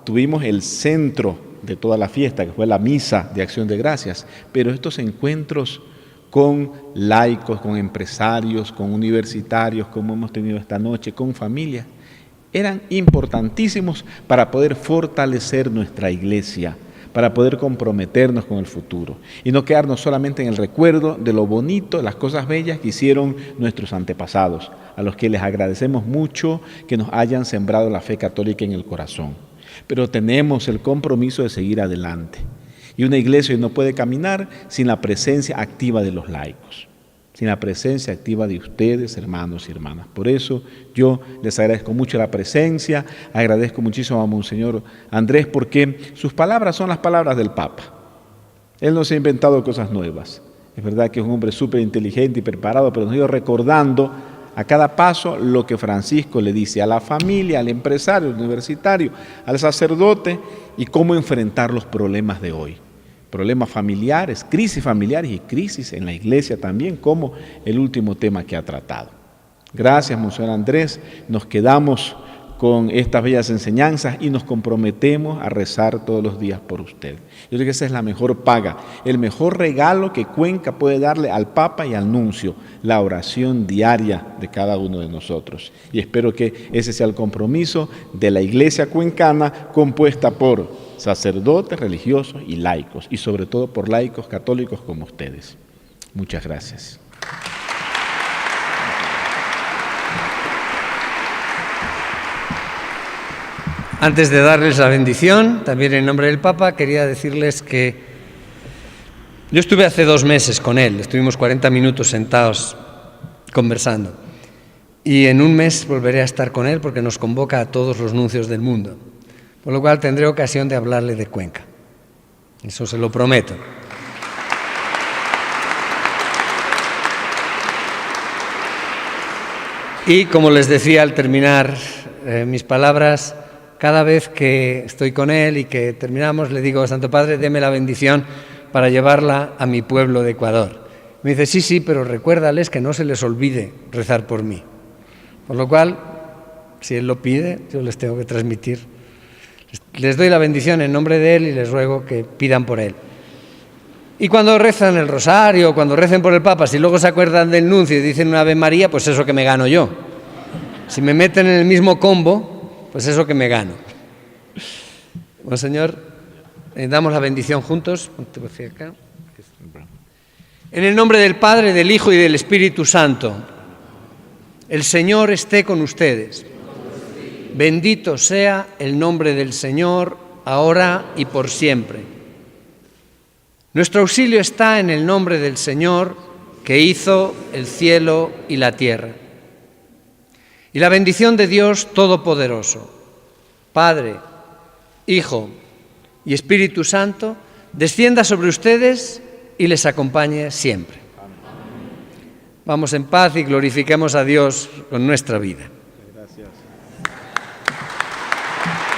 tuvimos el centro de toda la fiesta, que fue la misa de Acción de Gracias, pero estos encuentros con laicos, con empresarios, con universitarios, como hemos tenido esta noche, con familias, eran importantísimos para poder fortalecer nuestra iglesia, para poder comprometernos con el futuro y no quedarnos solamente en el recuerdo de lo bonito, las cosas bellas que hicieron nuestros antepasados, a los que les agradecemos mucho que nos hayan sembrado la fe católica en el corazón. Pero tenemos el compromiso de seguir adelante. Y una iglesia no puede caminar sin la presencia activa de los laicos, sin la presencia activa de ustedes, hermanos y hermanas. Por eso yo les agradezco mucho la presencia, agradezco muchísimo a Monseñor Andrés, porque sus palabras son las palabras del Papa. Él no se ha inventado cosas nuevas. Es verdad que es un hombre súper inteligente y preparado, pero nos ha ido recordando a cada paso lo que Francisco le dice a la familia, al empresario, al universitario, al sacerdote, y cómo enfrentar los problemas de hoy. Problemas familiares y crisis en la iglesia también, como el último tema que ha tratado. Gracias, Monseñor Andrés. Nos quedamos con estas bellas enseñanzas y nos comprometemos a rezar todos los días por usted. Yo creo que esa es la mejor paga, el mejor regalo que Cuenca puede darle al Papa y al Nuncio, la oración diaria de cada uno de nosotros. Y espero que ese sea el compromiso de la Iglesia cuencana, compuesta por sacerdotes, religiosos y laicos, y sobre todo por laicos católicos como ustedes. Muchas gracias. Antes de darles la bendición, también en nombre del Papa, quería decirles que yo estuve hace 2 meses con él, estuvimos 40 minutos sentados conversando, y en 1 mes volveré a estar con él porque nos convoca a todos los nuncios del mundo, por lo cual tendré ocasión de hablarle de Cuenca. Eso se lo prometo. Y como les decía al terminar mis palabras, cada vez que estoy con él y que terminamos, le digo: Santo Padre, deme la bendición para llevarla a mi pueblo de Ecuador. Me dice: sí, pero recuérdales que no se les olvide rezar por mí. Por lo cual, si él lo pide, yo les tengo que transmitir. Les doy la bendición en nombre de él y les ruego que pidan por él. Y cuando rezan el rosario, cuando recen por el Papa, si luego se acuerdan del nuncio y dicen una Ave María, pues eso que me gano yo. Si me meten en el mismo combo, pues eso que me gano. Bueno, Señor, damos la bendición juntos. En el nombre del Padre, del Hijo y del Espíritu Santo. El Señor esté con ustedes. Bendito sea el nombre del Señor, ahora y por siempre. Nuestro auxilio está en el nombre del Señor, que hizo el cielo y la tierra. Y la bendición de Dios Todopoderoso, Padre, Hijo y Espíritu Santo, descienda sobre ustedes y les acompañe siempre. Vamos en paz y glorifiquemos a Dios con nuestra vida.